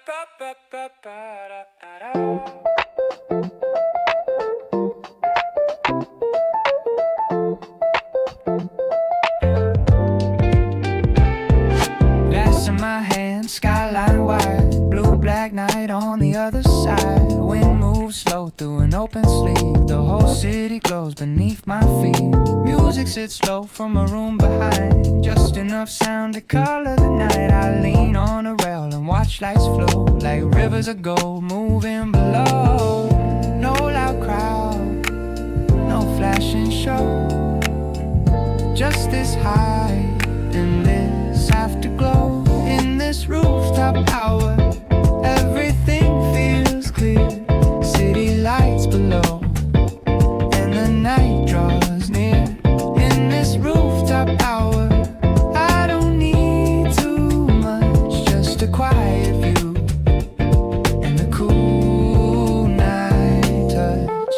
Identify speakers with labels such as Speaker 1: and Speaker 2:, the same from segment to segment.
Speaker 1: Glass in my hand, skyline wide, blue black night on the other side. Wind moves slow through an open sleeve, the whole city glows beneath my feet. Music sits low from a room behind, just enough sound to color the night. I lean on a rail and watch lights flow like rivers of gold moving below. No loud crowd, no flashing show, just this high and this afterglow. In this rooftop hour, everything feels clear. City lights below, and the night draws near. In this rooftop hour, I don't need too much, just a quiet view and the cool night touch.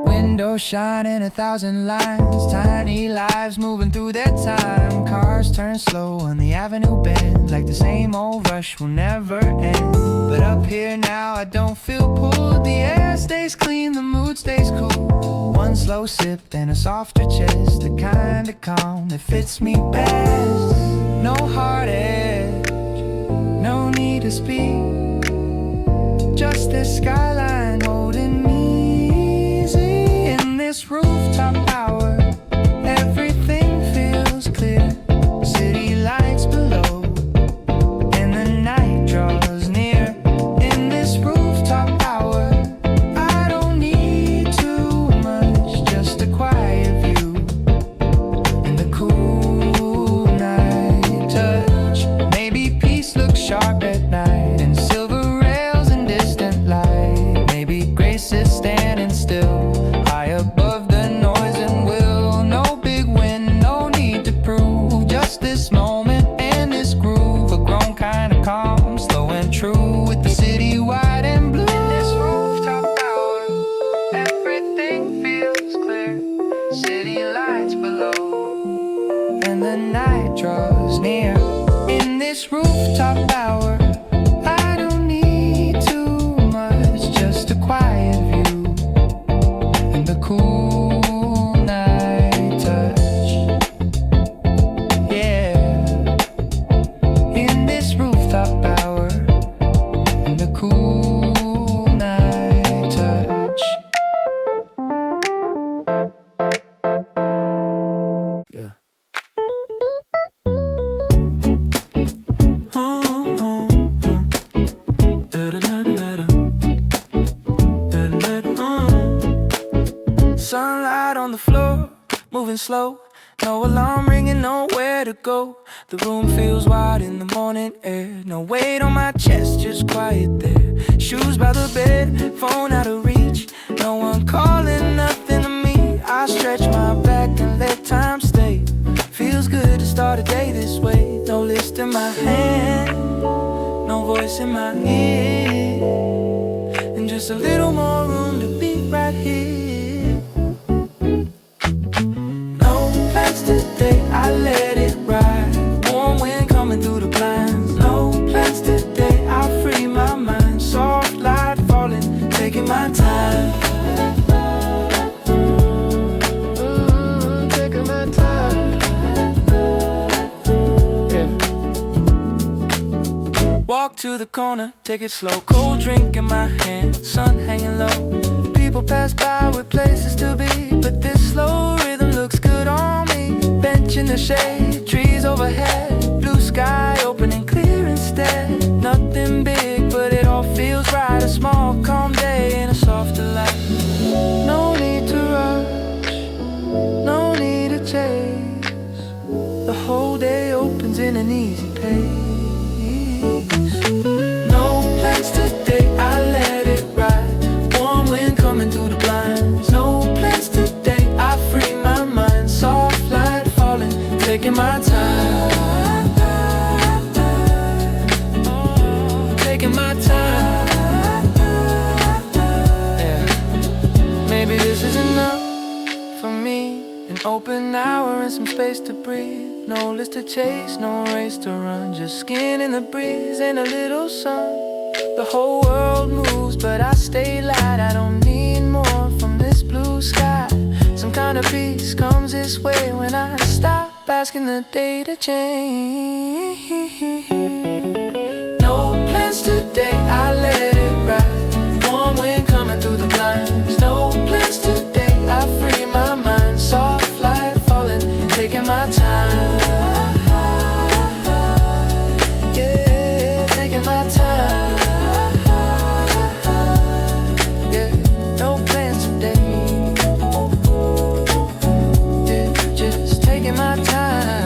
Speaker 1: Windows shining 1,000 lines, tiny lives moving through their time. Cars turn slow on the avenue bend, like the same old rush will never end. But up here now I don't feel pulled, the air stays clean, the mood stays cool. One slow sip and a softer chest, the kind of calm that fits me best. No hard edge, no need to speak, just this skyline holding me easy. In this rooftop hour, everything feels clear. City lights below, and the night draws near. In this rooftop hour, I don't need too much, just a quiet view and the cool night touch. Maybe peace looks sharp at night, and silver rails in distant light. Maybe grace is standing still, high above the noise and will. No big win, no need to prove, just this moment and this groove. A grown kind of calm, slow and true, with the city wide and blue. In this rooftop hour, everything feels clear. City lights below, and the night draws near. In this rooftop hour, I don't need too much, just a quiet view and the cool night touch. Yeah, in this rooftop hour and the cool night touch. Yeah. Sunlight on the floor, moving slow, no alarm ringing, nowhere to go. The room feels wide in the morning air, no weight on my chest, just quiet there. Shoes by the bed, phone out of reach, no one calling, nothing to me. I stretch my back and let time stay. Feels good to start a day this way. No list in my hand, no voice in my ear, and just a little more room to be right here. No plans today, I let it ride. Warm wind coming through the blinds. No plans today, I free my mind. Soft light falling, taking my time. Taking my time. Yeah. Walk to the corner, take it slow. Cold drink in my hand, sun hanging low. People pass by with places to be, but this slow rhythm looks good on me. Bench in the shade, trees overhead, blue sky open and clear instead. Nothing big, but it all feels right. A small calm day in a softer light. No need to rush, no need to chase. The whole day opens in an easy pace. No plans today, I let it ride. Warm wind coming through the blinds. No plans today, I free my mind. Soft light falling, taking my time. open hour and some space to breathe. No list to chase, no race to run. Just skin in the breeze and a little sun. The whole world moves, but I stay light. I don't need more from this blue sky. Some kind of peace comes this way when I stop asking the day to change. No plans today, I let it ride. Warm wind coming through the blinds. No plans today, I free my mind. Soft light falling, taking my time. Yeah, taking my time. Yeah, no plans today. Yeah, just taking my time.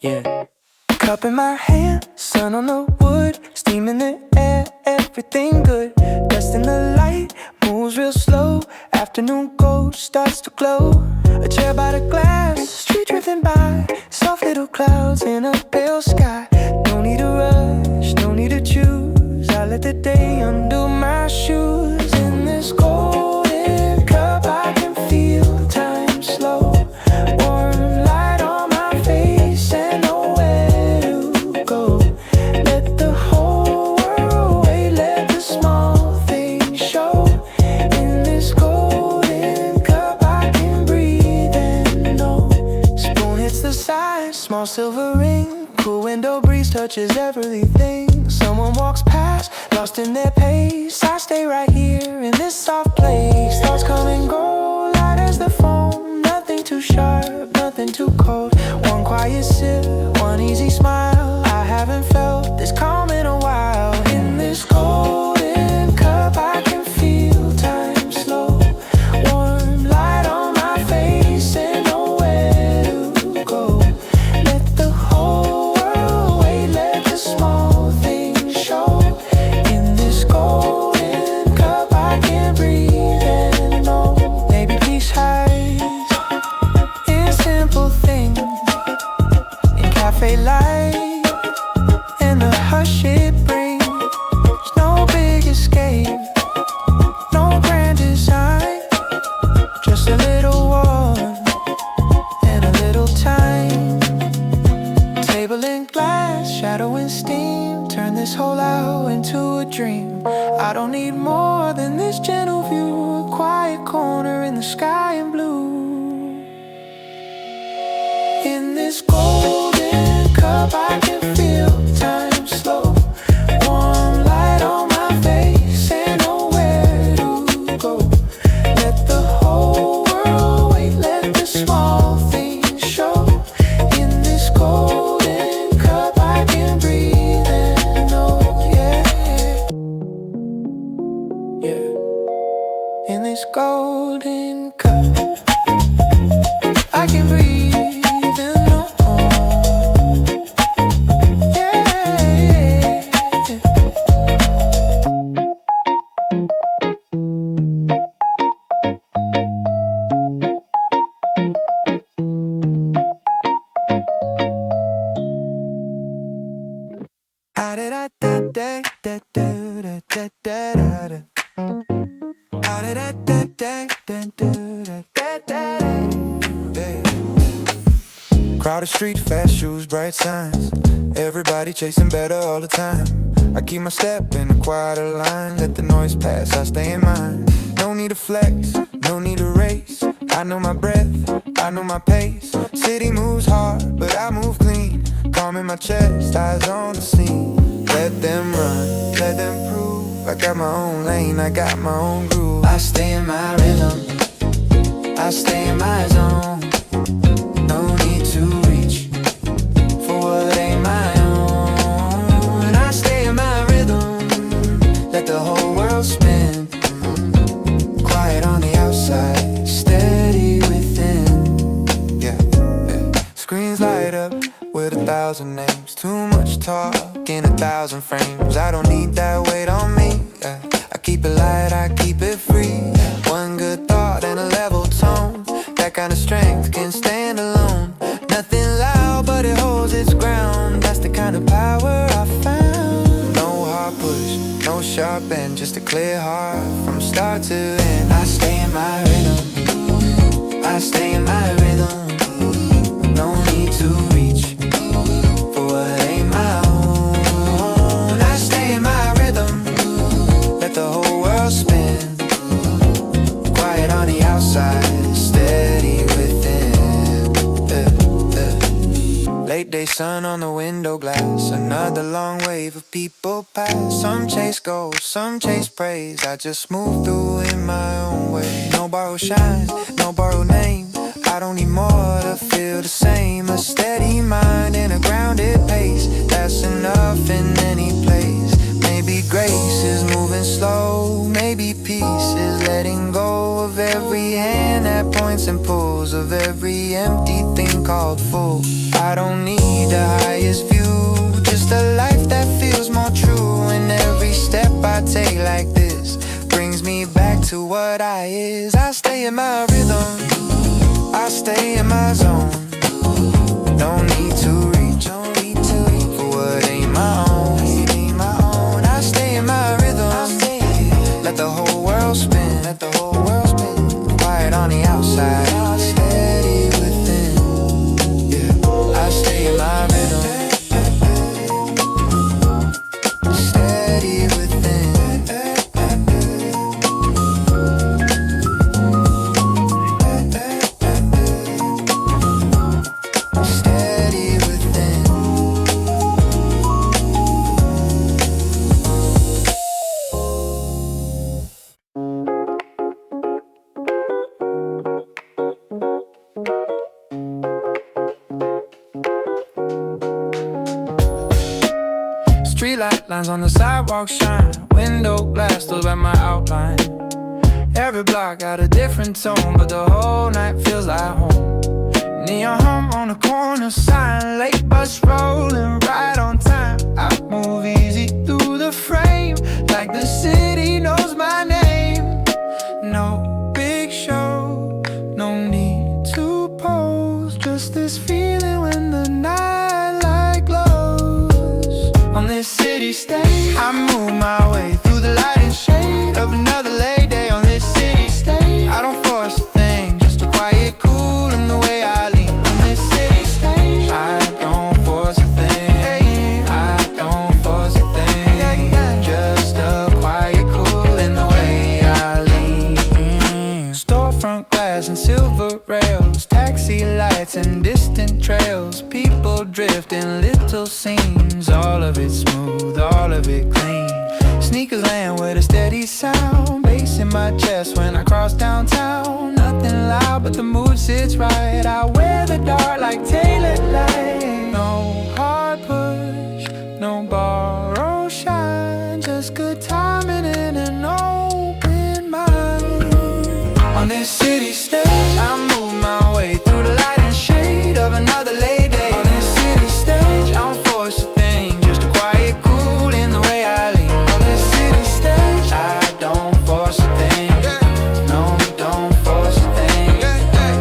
Speaker 1: Yeah. Cup in my hand, sun on the wood, steam in the air, everything good. Dust in the light, moves real slow. Afternoon gold starts to glow. A chair by the glass, street drifting by. Soft little clouds in a pale sky. No need to rush, no need to choose. I let the day undo my shoes. In this golden cup I can feel time slow. Warm light on my face and nowhere to go. Let the whole world wait, let the small things show. In this golden cup I can breathe and know. Spoon hits the side, small silver ring. Cool window breeze touches everything. Someone walks past, lost in their pace. I stay right here in this soft place. Thoughts come and go, light as the foam. Nothing too sharp, nothing too cold. One quiet sip, one easy smile. I haven't felt this calm in a while. In this golden cup I can feel time slow. Warm light on my face and nowhere to go. Let the whole world wait, let the small things show. In this golden cup I can breathe and know. Maybe peace hides in simple things, in cafe light and the hush it brings. There's no big escape, no grand design, just a little warmth and a little time. Table and glass, shadow and steam, turn this whole hour into a dream. I don't need more than this gentle view, a quiet corner in the sky and blue. In this golden cup I can feel time slow. Warm light on my face and nowhere to go. Let the whole world wait, let the small things show. In this golden cup I can breathe and know. Yeah, yeah. In this golden cup I can breathe and know. Yeah. Ah, da da da da da da da da da da. Ah, da da da da da da da da da. Crowded street, fast shoes, bright signs. Everybody chasing better all the time. I keep my step in a quieter line. Let the noise pass, I stay in mine. No need to flex, no need to race. I know my breath, I know my pace. City moves hard, but I move clean. Calm in my chest, eyes on the scene. Let them run, let them prove. I got my own lane, I got my own groove. I stay in my rhythm, I stay in my zone. No need to reach for what ain't my own. I stay in my rhythm, let the whole world spin. Quiet on the outside, steady within. Yeah, yeah. Screens light up with 1,000 names. Too much talk in 1,000 frames. I don't need that weight on me. Yeah. I keep it light, I keep it free. One That kind of strength can stand alone. Nothing loud, but it holds its ground. That's the kind of power I found. No hard push, no sharp end, just a clear heart from start to end. I stay in my rhythm, I stay in my rhythm. No need to reach for what ain't my own. I stay in my rhythm, let the whole world spin. Quiet on the outside, steady within. Late day sun on the window glass. Another long wave of people pass. Some chase gold, some chase praise. I just move through in my own way. No borrowed shine, no borrowed name. I don't need more to feel the same. A steady mind and a grounded pace. That's enough in any place. Maybe grace is moving slow. Maybe peace is letting go of every hand that points and pulls, of every empty thing called full. I don't need the highest view, just a life that feels more true. And every step I take like this brings me back to what I is. I stay in my rhythm, I stay in my zone. Don't need to reach, for what ain't my own. I stay in my rhythm, let the whole world spin. Quiet on the outside, steady within. Yeah, I stay in my rhythm, steady within. Steady within. Streetlight lines on the sidewalk shine. Window glass still by my outline. Every block got a different tone, but the whole night feels like home. Neon hum on the corner sign. Late bus rolling right on time. I move easy through the frame, like the city knows my name. No big show, no need to pose. Just this feeling when the night light glows. On this city stage, I move my way through the light and shade of another late day on this city stage. I don't force a thing, just a quiet cool in the way I lean. On this city stage, I don't force a thing, I don't force a thing, just a quiet cool in the way I lean. Storefront glass and silver rails, taxi lights and distant trails. People drift in little scenes, all of it smooth, all of it clean. Sneakers land with a steady sound, bass in my chest when I cross downtown. Nothing loud but the mood sits right. I wear the dark like tailored light. No hard push, no borrowed shine, just good timing and an open mind. On this city stage, I move my way through the light and shade of another late day. On this city stage, I don't force a thing, just a quiet cool in the way I lean. On this city stage, I don't force a thing, no, don't force a thing,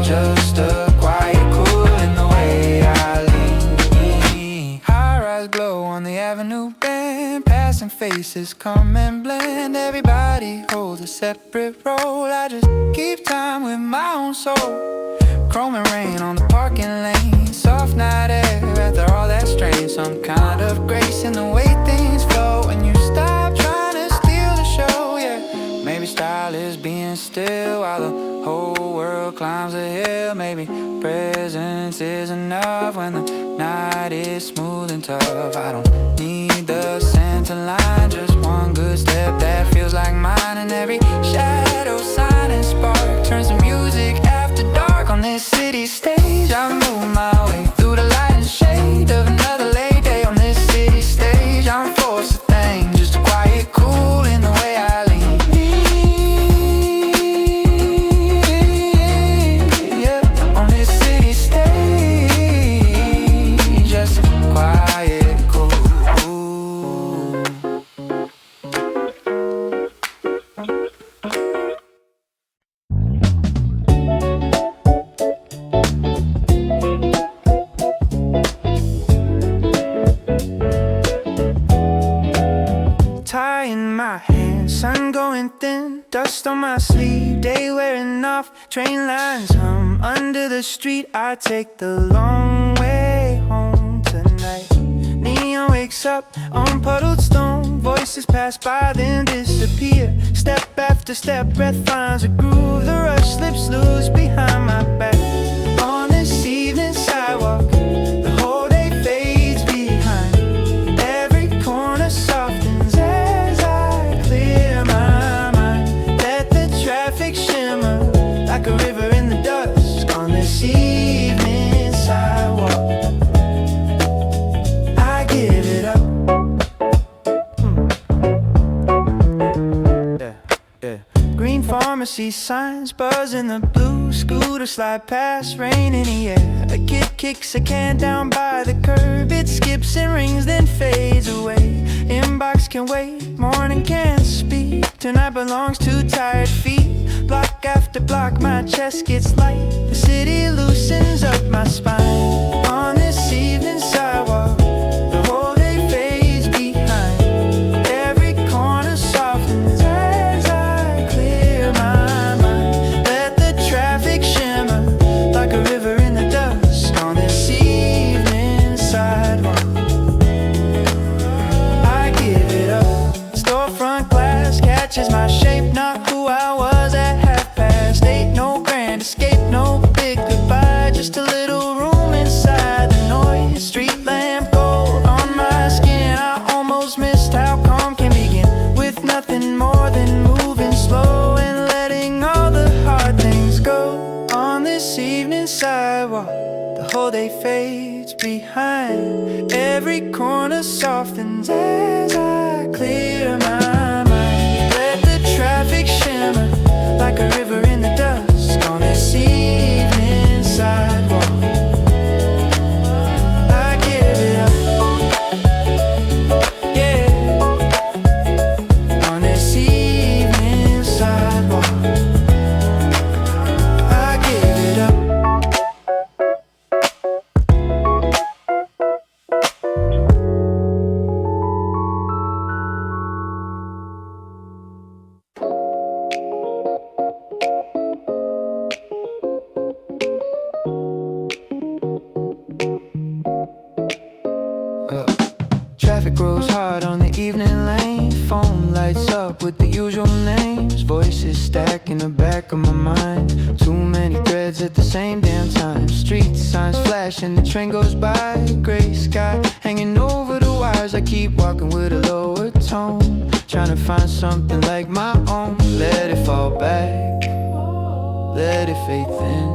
Speaker 1: just a quiet cool in the way I lean. High-rise glow on the avenue bend, passing faces come and blend. Everybody holds a separate role, I just keep time with my own soul. Chrome and rain on the parking lane, soft night air after all that strain. Some kind of grace in the way things flow when you stop trying to steal the show. Yeah, maybe style is being still while the whole world climbs a hill. Maybe presence is enough when the night is smooth and tough. I don't need the center line, just one good step that feels like mine. And every shadow, sign and spark turns to music after dark. On this city stage, I move my way through the light and shade of another late day. On this city stage, I'm forced to think, just a quiet cool in the way I lean. Yeah, on this city stage, just a quiet cool. train lines hum under the street. I take the long way home tonight. Neon wakes up on puddled stone. Voices pass by then disappear. Step after step, breath finds a groove. The rush slips loose behind my back. On this evening sidewalk, the whole day fades behind. Every corner softens as I clear my mind. Let the traffic shimmer like a river in the dusk. On this evening sidewalk, I give it up. Green pharmacy signs buzz in the blue. Scooter slide past, rain in the air. A kid kicks a can down by the curb. It skips and rings then fades away. Inbox can wait, morning can't speak. Tonight belongs to tired feet. Block after block, my chest gets light. The city loosens up my spine. On this evening sidewalk, the whole day fades behind. Every corner softens as I clear my mind. Let the traffic shimmer like a river in the dusk. On this evening sidewalk, I give it up. Storefront glass catches my shape, not who I was at 8. No grand escape, no big goodbye, just a little room inside the noise. Street lamp gold on my skin. I almost missed how calm can begin, with nothing more than moving slow and letting all the hard things go. On this evening sidewalk, the whole day fades behind. Every corner softens as I clear my mind. Let the traffic shimmer like a river in the dusk. On this evening sidewalk, I give it up. Yeah. On this evening sidewalk, I give it up. Traffic grows hard on the evening lane. Phone lights up with the usual names. Voices stack in the back of my mind. Too many threads at the same damn time. Street signs flash and the train goes by. Gray sky hanging over the wires. I keep walking with a lower tone, trying to find something like my own. Let it fall back, let it fade thin.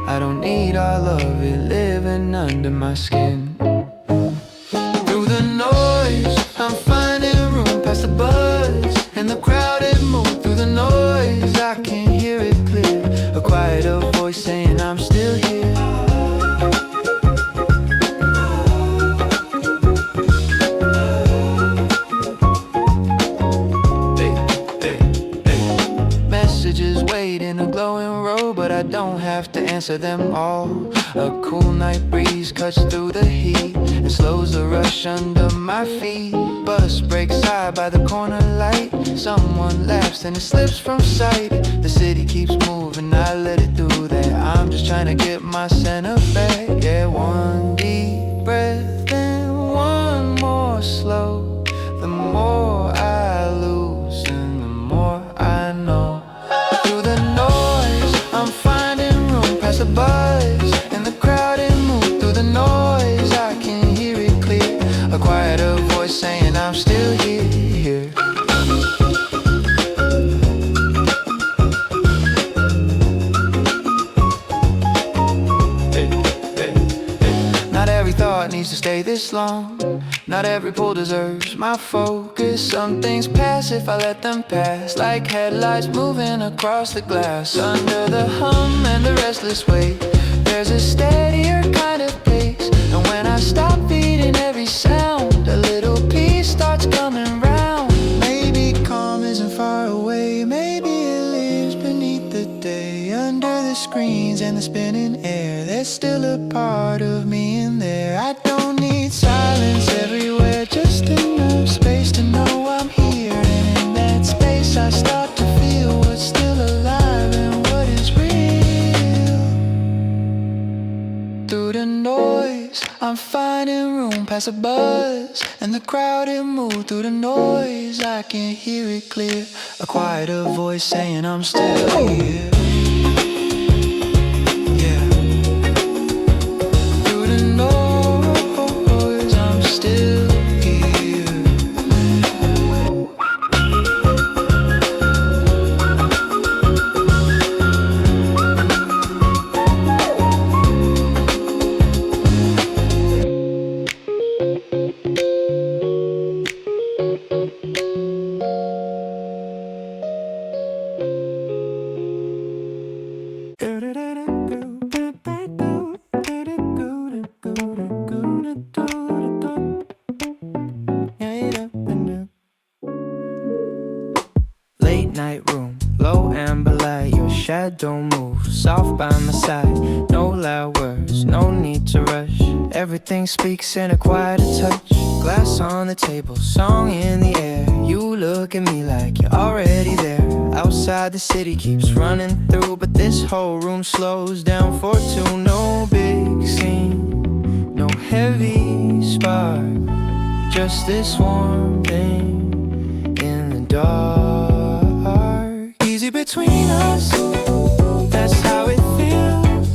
Speaker 1: I don't need all of it living under my skin. I'm finding room past the buzz and the crowded mood. Through the noise, I can hear it clear. A quieter voice saying I'm still here. Messages wait in a glowing row, but I don't have to answer them all. A cool night breeze cuts through the heat and slows the rush under my feet. Bus breaks high by the corner light. Someone laughs and it slips from sight. The city keeps moving, I let it do that. I'm just trying to get my center back. Yeah, one deep breath and one more slow. The more I lose and the more I know. Through the noise, I'm finding room past the buzz and the crowded mood. Through the noise, I can hear it clear. A quieter voice saying I'm still here. Not every thought needs to stay this long. Not every pull deserves my focus. Some things pass if I let them pass, like headlights moving across the glass. Under the hum and the restless weight, there's a steadier kind of pace. And when I stop feeding every sound, a little peace starts coming round. Maybe calm isn't far away. Maybe it lives beneath the day. Under the screens and the spinning air, there's still a part of me in there. I don't need silence everywhere, just enough space to know I'm here. And in that space I start to feel what's still alive and Through the noise, I'm finding room past a buzz, and the crowded mood. Through the noise, I can hear it clear, a quieter voice saying I'm still here. Yeah. Through the noise, I'm still here. Late night room, low amber light, your shadow moves soft by my side. No loud words, no need to rush. Everything speaks in a quieter touch. Glass on the table, song in the air. You look at me like you're already there. Outside the city keeps running through, but this whole room slows down for two. No big scene, no heavy spark, just this warm thing in the dark. Easy between us, that's how it feels.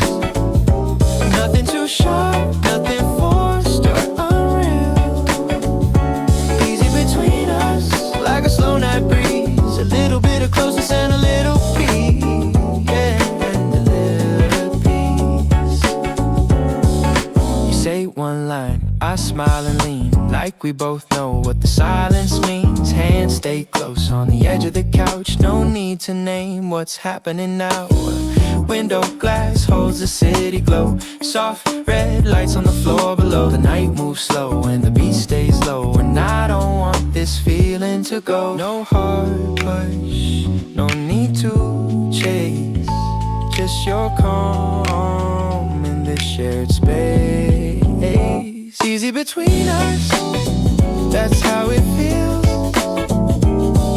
Speaker 1: Nothing too sharp, nothing forced or unreal. Easy between us, like a slow night breeze. A little bit of closeness and a little peace. Yeah, and a little peace. You say one line, I smile and lean, like we both know what the silence means. Hands stay close on the edge of the couch. No need to name what's happening now. Window glass holds the city glow. Soft red lights on the floor below. The night moves slow and the beat stays low. And I don't want this feeling to go. No hard push, no need to chase. Just your calm in this shared space. Easy between us, that's how it feels.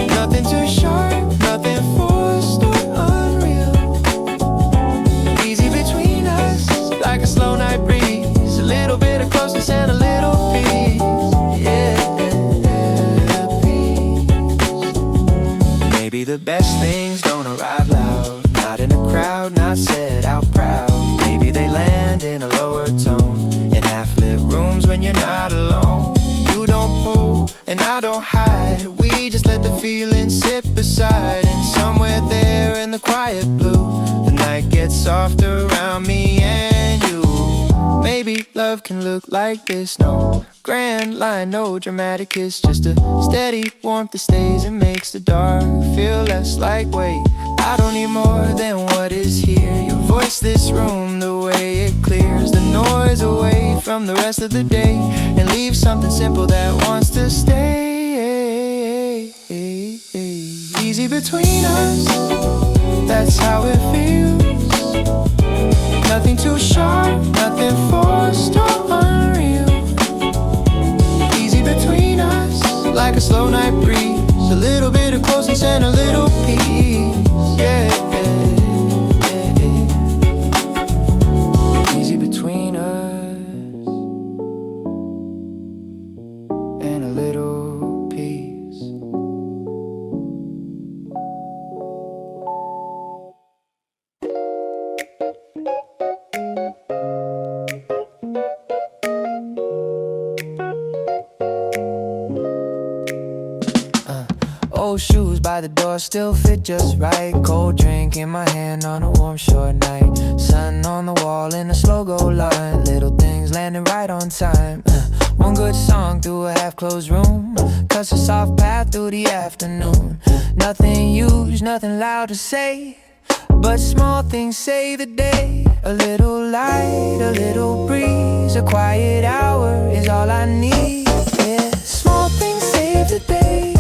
Speaker 1: Nothing too sharp, nothing forced or unreal. Easy between us, like a slow night breeze. A little bit of closeness and a little peace. Yeah, peace. Maybe the best things don't arrive loud. Not in a crowd, not said out proud. Maybe they land in a lower tone, in half-lit rooms when you're not alone. You don't pull and I don't hide. We just let the feeling sit beside. And somewhere there in the quiet blue, the night gets soft around me and you. Maybe love can look like this. No grand line, no dramatic kiss, just a steady warmth that stays and makes the dark feel less like weight. I don't need more than what is here. Your voice, this room, the way it clears the noise away from the rest of the day, and leaves something simple that wants to stay. Easy between us, that's how it feels. Nothing too sharp, nothing forced or unreal. Easy between us, like a slow night breeze. A little bit of closeness and a little peace. Yeah, easy between us and a little peace. Old shoes by the door still fit just right. Cold drink in my hand on a warm short night. Sun on the wall in a slow go line. Little things landing right on time. One good song through a half-closed room cuts a soft path through the afternoon. Nothing huge, nothing loud to say, but small things save the day. A little light, a little breeze, a quiet hour is all I need. Yeah, small things save the day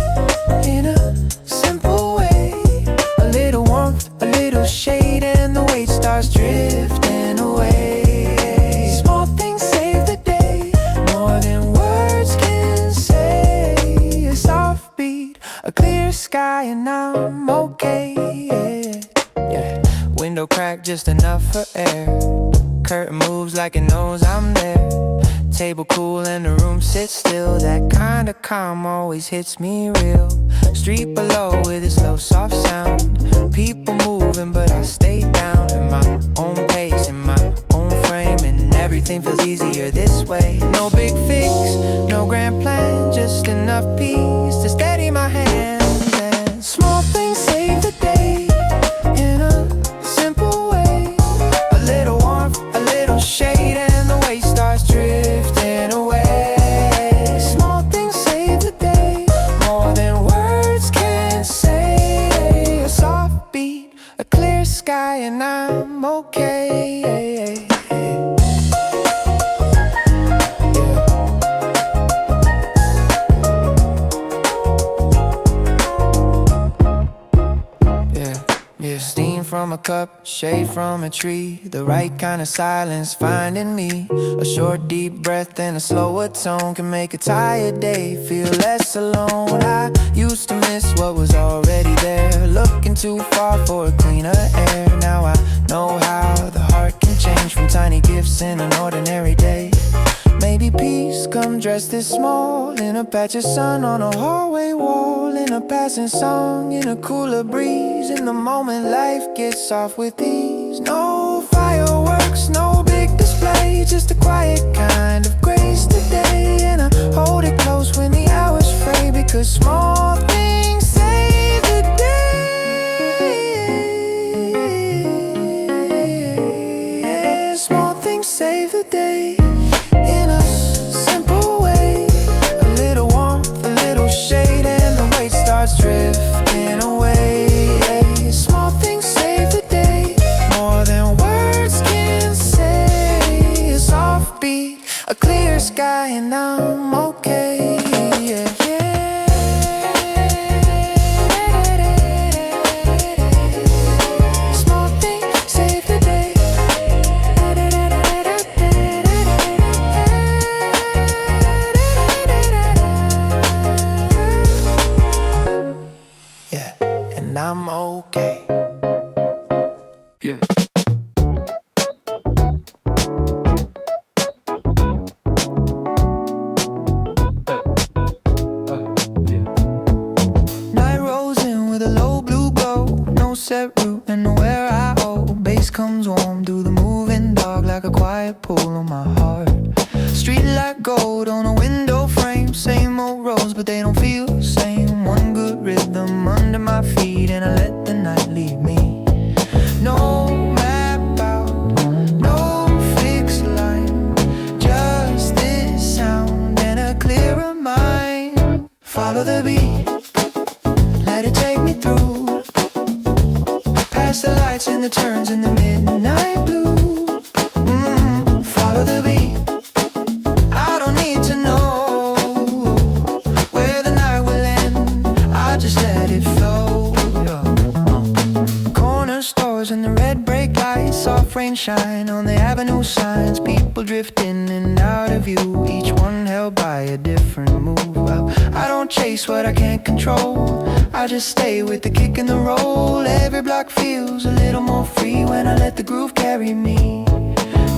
Speaker 1: in a simple way. A little warmth, a little shade, and the weight starts drifting away. Small things save the day, more than words can say. A soft beat, a clear sky, and I'm okay. Yeah. Window crack just enough for air. Curtain moves like an knows I'm there. Table cool and the room sits still. That kind of calm always hits me real. Street below with its low soft sound. People moving but I stay down in my own pace, in my own frame. And everything feels easier this way. No big fix, no grand plan, just enough peace to steady my hands. And small things save the day in a simple way. A little warmth, a little shade, and the weight starts drifting away. Small things save the day, more than words can say. A soft beat, a clear sky, and I'm okay. Steam from a cup, shade from a tree. The right kind of silence finding me. A short deep breath and a slower tone can make a tired day feel less alone. I used to miss what was already there, looking too far for a cleaner air. Now I know how the heart can change from tiny gifts in an ordinary day. Maybe peace come dressed as small, in a patch of sun on a hallway wall, in a passing song, in a cooler breeze. In the moment life gets soft with ease. No fireworks, no big display, just a quiet kind of grace today. And I hold it close when the hours fray, because small things save the day. Small things save the day in a simple way. A little warmth, a little shade, and the weight starts drifting away. Small things save the day, more than words can say. A soft beat, a clear sky, and I'm okay. Small things save the day. And I'm okay. Yeah. Night rolls in with a low blue glow. No set route and nowhere I owe. Bass comes warm through the moving dark, like a quiet pull on my heart. Street light gold on a window frame. Same old roads but they don't feel the same. One good rhythm under my feet, and I let the night lead me. No map out, no fixed line, just this sound and a clearer mind. Follow the beat, let it take me through, past the lights and the turns in the midnight blue. Follow the beat, I don't need to know where the night will end, I just let it flow. Corner stores and the red brake lights, soft rain shine on the avenue signs. People drift in and out of view, each one held by a different move. I don't chase what I can't control, I just stay with the kick and the roll. Every block feels a little more free when I let the groove carry me.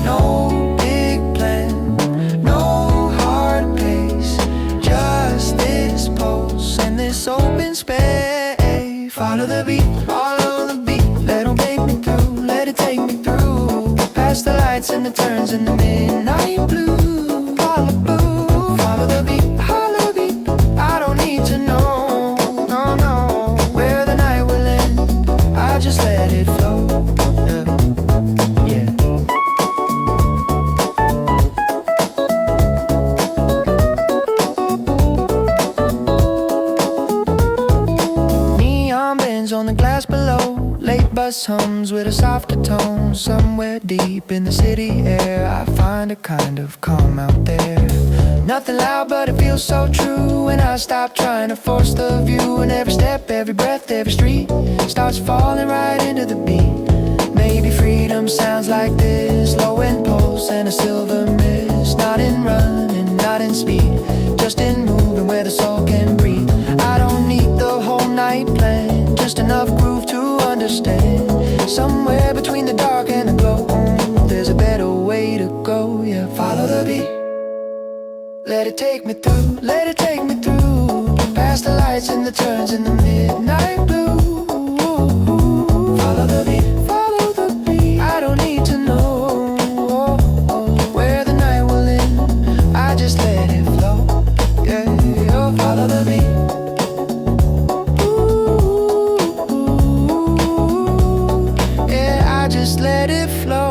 Speaker 1: No big plan, no hard pace, just this pulse and this open space. Follow the beat, follow the beat, let it take me through, let it take me through, past the lights and the turns in the midnight blue. Follow blue, follow the beat, follow the beat, I don't need to know, no, no, where the night will end, I just let it flow. Yeah. Neon bends on the glass below, late bus hums with a softer tone. Somewhere deep in the city air, I find a kind of calm out there. Nothing loud but it feels so true, when I stop trying to force the view. And every step, every breath, every street starts falling right into the beat. Maybe freedom sounds like this, low in pulse and a silver mist. Not in running, not in speed, just in moving where the soul can breathe. I don't need the whole night plan, just enough groove to understand. Somewhere between the dark and the glow, there's a better way to go, yeah. the beat. Let it take me through, let it take me through. Past the lights and the turns in the midnight blue. Follow the beat, follow the beat. I don't need to know where the night will end. I just let it flow. Yeah, oh, follow the beat. Just let it flow.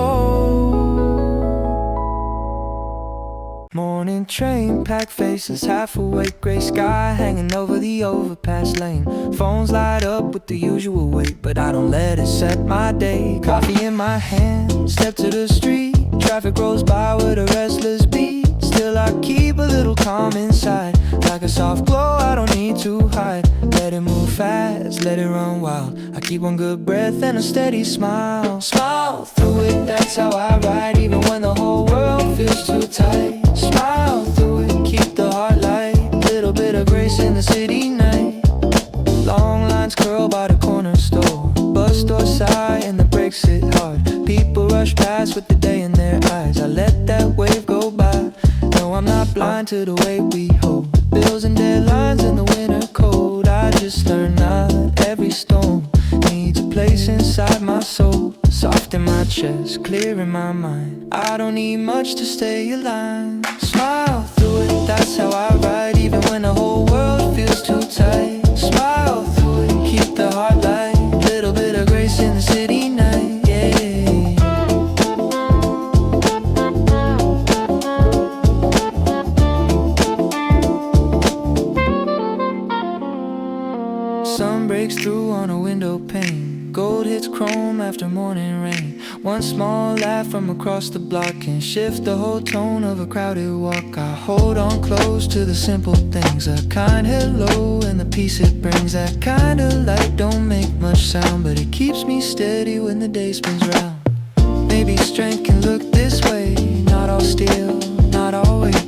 Speaker 1: Morning train, packed faces, half awake, gray sky hanging over the overpass lane. Phones light up with the usual wait, but I don't let it set my day. Coffee in my hand, step to the street. Traffic rolls by with a restless beat. Still I keep a little calm inside. Like a soft glow, I don't need to hide. Let it move fast, let it run wild. I keep one good breath and a steady smile. Smile through it, that's how I ride. Even when the whole world feels too tight. Smile through it, keep the heart light. Little bit of grace in the city night. Long lines curl by the corner store. Bus door sigh and the brakes hit hard. People rush past with the day in their eyes. I let that wave go by. No, I'm not blind to the way we hold bills and deadlines in the winter cold. I just learned not every storm needs a place inside my soul. Soft in my chest, clear in my mind. I don't need much to stay aligned. Smile through it, that's how I ride. Even when the whole world feels too tight. Smile through it, keep the heart light. Little bit of grace in the city night, yeah. Sun breaks through on a window pane. Gold hits chrome after morning rain. One small laugh from across the block can shift the whole tone of a crowded walk. I hold on close to the simple things. A kind hello and the peace it brings. That kind of light don't make much sound, but it keeps me steady when the day spins round. Maybe strength can look this way. Not all steel, not all weight.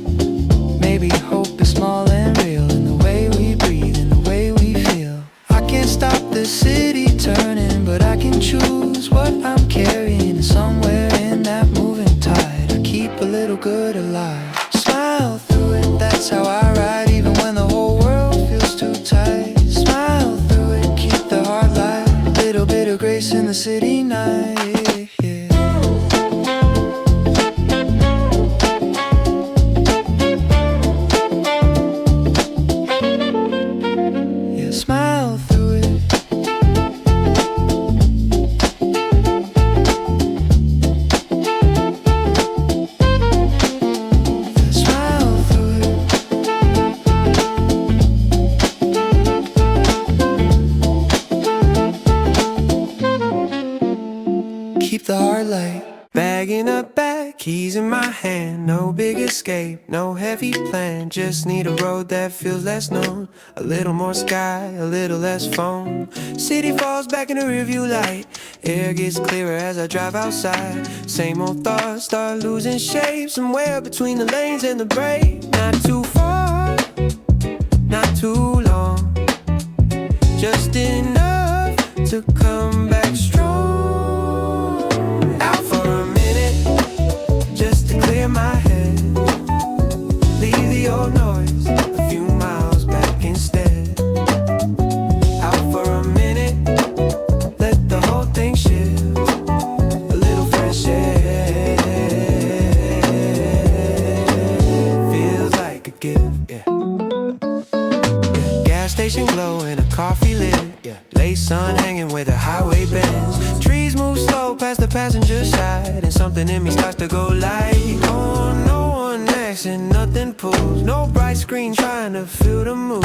Speaker 1: Maybe hope is small and real in the way we breathe, in the way we feel. I can't stop the city turning, but I can choose what I'm carrying. Somewhere in that moving tide, I keep a little good alive. Smile through it, that's how I ride. Even when the whole world feels too tight. Smile through it, keep the heart light. Little bit of grace in the city night, yeah. Smile through it. Smile through it. Keep the heart light. Bagging up back, keys in my hand. No big escape, no heavy plan. Just need a road that feels less known. A little more sky, a little less foam. City falls back in the rearview light. Air gets clearer as I drive outside. Same old thoughts start losing shape. Somewhere between the lanes and the brake. Not too far, not too long. Just enough to come back strong. Clear my head, leave the old noise a few miles back instead. Out for a minute, let the whole thing shift. A little fresh air feels like a gift, yeah. Gas station glow and a coffee lit, yeah. Late sun hanging where the highway bends. Trees move slow past the passenger side, and something in me starts to go light. Oh, no one acts and nothing pulls. No bright screen trying to fill the mood.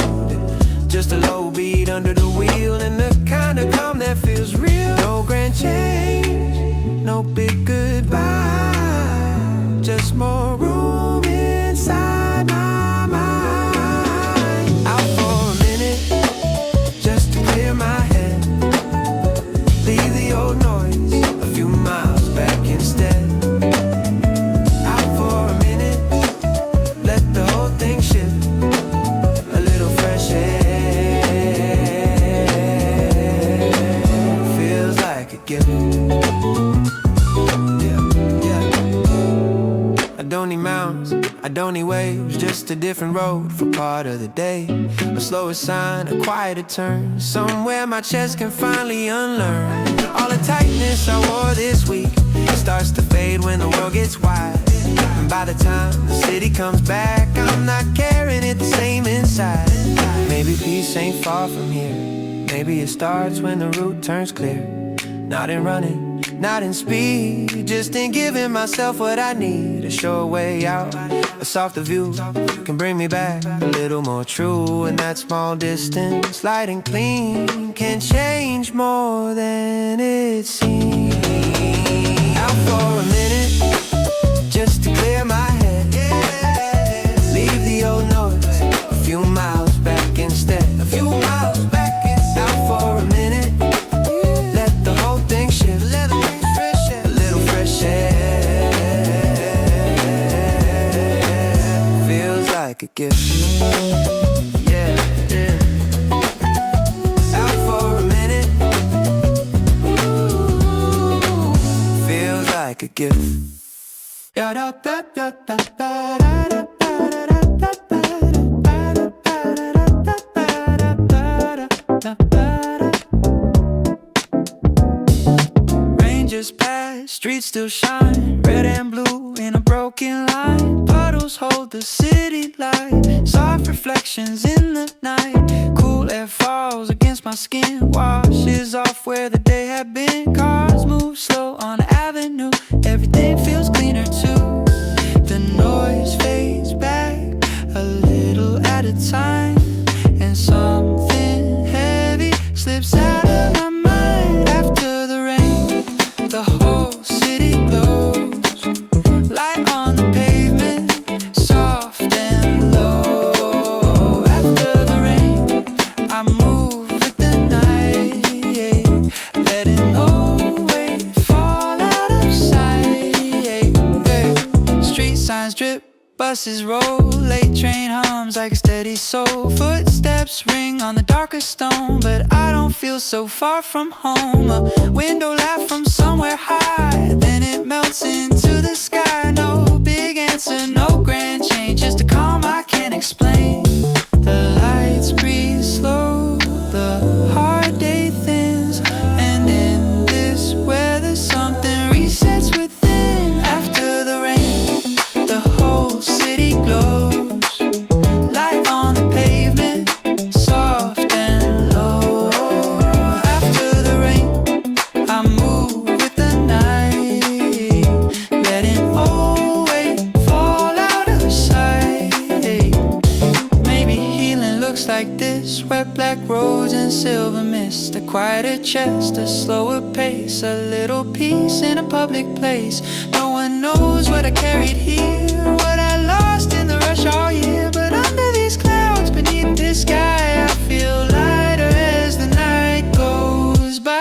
Speaker 1: Just a low beat under the wheel, and the kind of calm that feels real. No grand change, no big goodbye. Just more room inside my mind. Out for a minute, just to clear my head. Leave the old noise a few miles back instead. Out for a minute, let the whole thing shift. A little fresh air feels like a gift. Yeah, yeah. I don't need need mountains, I don't need waves, just a different road for part of the day. A slower sign, a quieter turn, somewhere my chest can finally unlearn all the tightness I wore this week. It starts to fade when the world gets wide, and by the time the city comes back, I'm not carrying it the same inside. Maybe peace ain't far from here. Maybe it starts when the route turns clear. Not in running, not in speed, just in giving myself what I need. A short way out, a softer view can bring me back a little more true. And that small distance, light and clean, can change more than it seems. Out for a minute, just to clear my head. Leave the old noise, a few miles back instead. A few miles back, out for a minute. Let the whole thing shift. A little fresh air feels like a gift. Yeah, yeah. Out for a minute. Ooh, feels like a gift. Da da da da da da da. Just passed, streets still shine, red and blue in a broken line. Puddles hold the city light, soft reflections in the night. Cool air falls against my skin, washes off where the day had been. Cars move slow on the avenue, everything feels cleaner too. The noise fades back a little at a time, and something heavy slips out of my mind. After the rain, the whole city glows, light on the pavement, soft and low. After the rain, I move with the night, letting no weight fall out of sight. Street signs drip, buses roll, late train hums like a steady soul. Footsteps ring on the darkest stone, but I don't feel so far from home. A window laugh from somewhere high, then it melts into the sky. No big answer, no grand change, just a calm I can't explain. The lights breathe slow, the hard day thins, and in this weather something resets within. After the rain, the whole city glows, light on the pavement, soft and low. After the rain, I move with the night, letting all weight fall out of sight. Maybe healing looks like this, wet black roads and silver mist. A quieter chest, a slower pace, a little peace in a public place. No one knows what I carried here, what I lost in the rush all year. But under these clouds, beneath this sky, I feel lighter as the night goes by.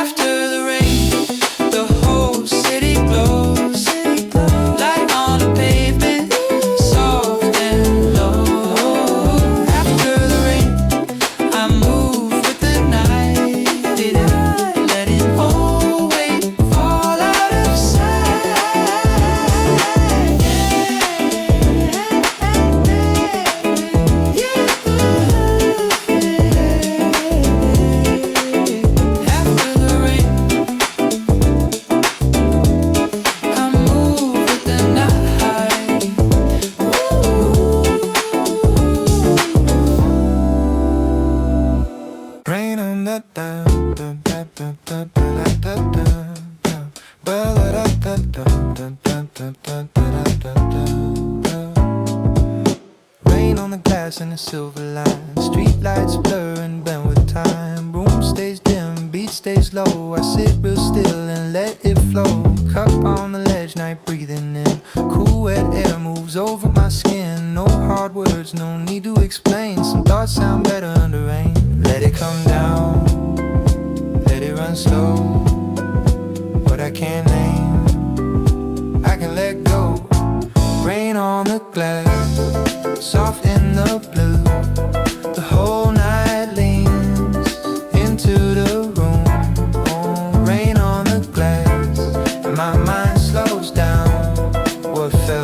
Speaker 1: After the rain, the whole city glows, light on the pavement, soft and low. After the rain, I move with the night, letting all weight fall out of sight. After the rain, I move with the night. Rain on the down, da da da da da da da da. Well, da da da da da da da da da da. Rain on the glass and the silver line. Street lights blur and bend with time. Room stays dim, beat stays low. I sit real still and let it flow. Cup on the ledge, night breathing in. Cool wet air moves over my skin. No hard words, no need to explain. Some thoughts sound better under rain. Let it come down, let it run slow. What I can't name, I can let go. Rain on the glass, soft in the blue. The whole night leans into the room. Oh, rain on the glass, and my mind slows down. What felt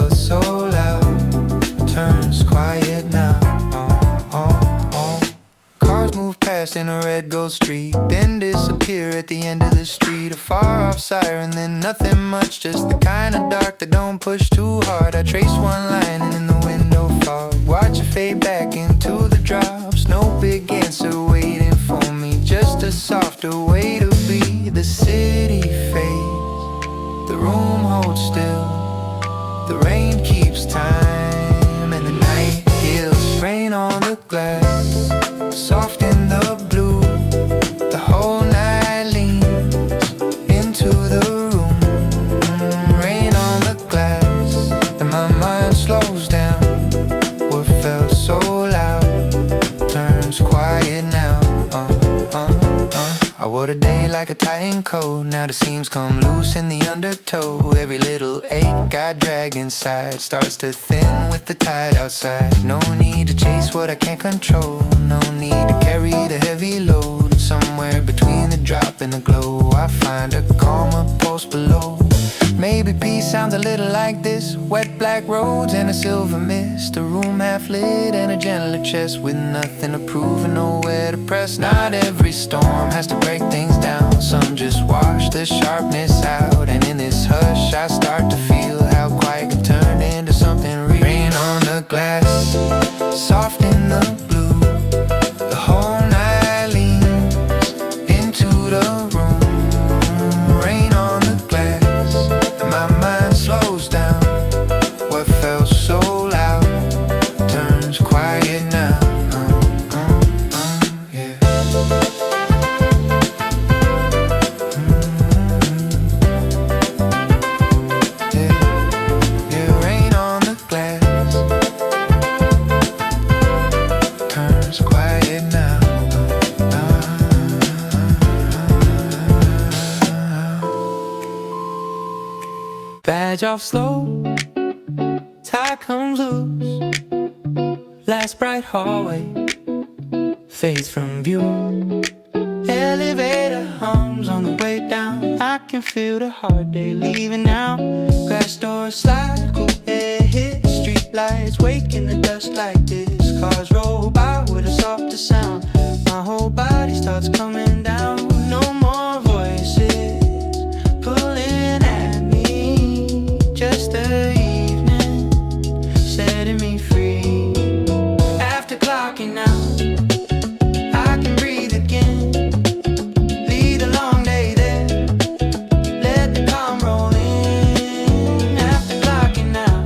Speaker 1: dressed in a red gold streak, then disappear at the end of the street. A far off siren, then nothing much, just the kind of dark that don't push too hard. I trace one line and in the window fog, watch it fade back into the drops. No big answer waiting for me, just a softer way to be. The city fades, the room holds still, the rain keeps time, and the night heals. Rain on the glass, soft in the blue. The whole night leans into the room. Rain on the glass, and my mind slows down. What felt so loud turns quiet now. I wore the day like a tighten coat. Now the seams come loose in the undertow. Every little ache I drag inside starts to thin with the tide outside. No need to chase what I can't control, no need to carry the heavy load. Somewhere between the drop and the glow, I find a calmer pulse below. Maybe peace sounds a little like this: wet black roads and a silver mist, a room half lit and a gentler chest with nothing to prove and nowhere to press. Not every storm has to break things down, some just wash the sharpness out. And in this hush I start to feel how quiet can turn into something real. Rain on the glass, soft in the blue. The whole night leans into the room. Rain on the glass, my mind slows down. What felt so loud turns quiet now. Yeah. Yeah, rain on the glass turns quiet now. Badge off slow, tie comes loose. Last bright hallway fades from view. Elevator hums on the way down. I can feel the hard day leaving now. Glass doors slide, cool air hit street lights, waking the dust like this. Cars roll by with a softer sound. My whole body starts coming down. No more voices pulling at me, just the evening setting me free. After clocking out, I can breathe again. Lead a long day there, let the calm roll in. After clocking out,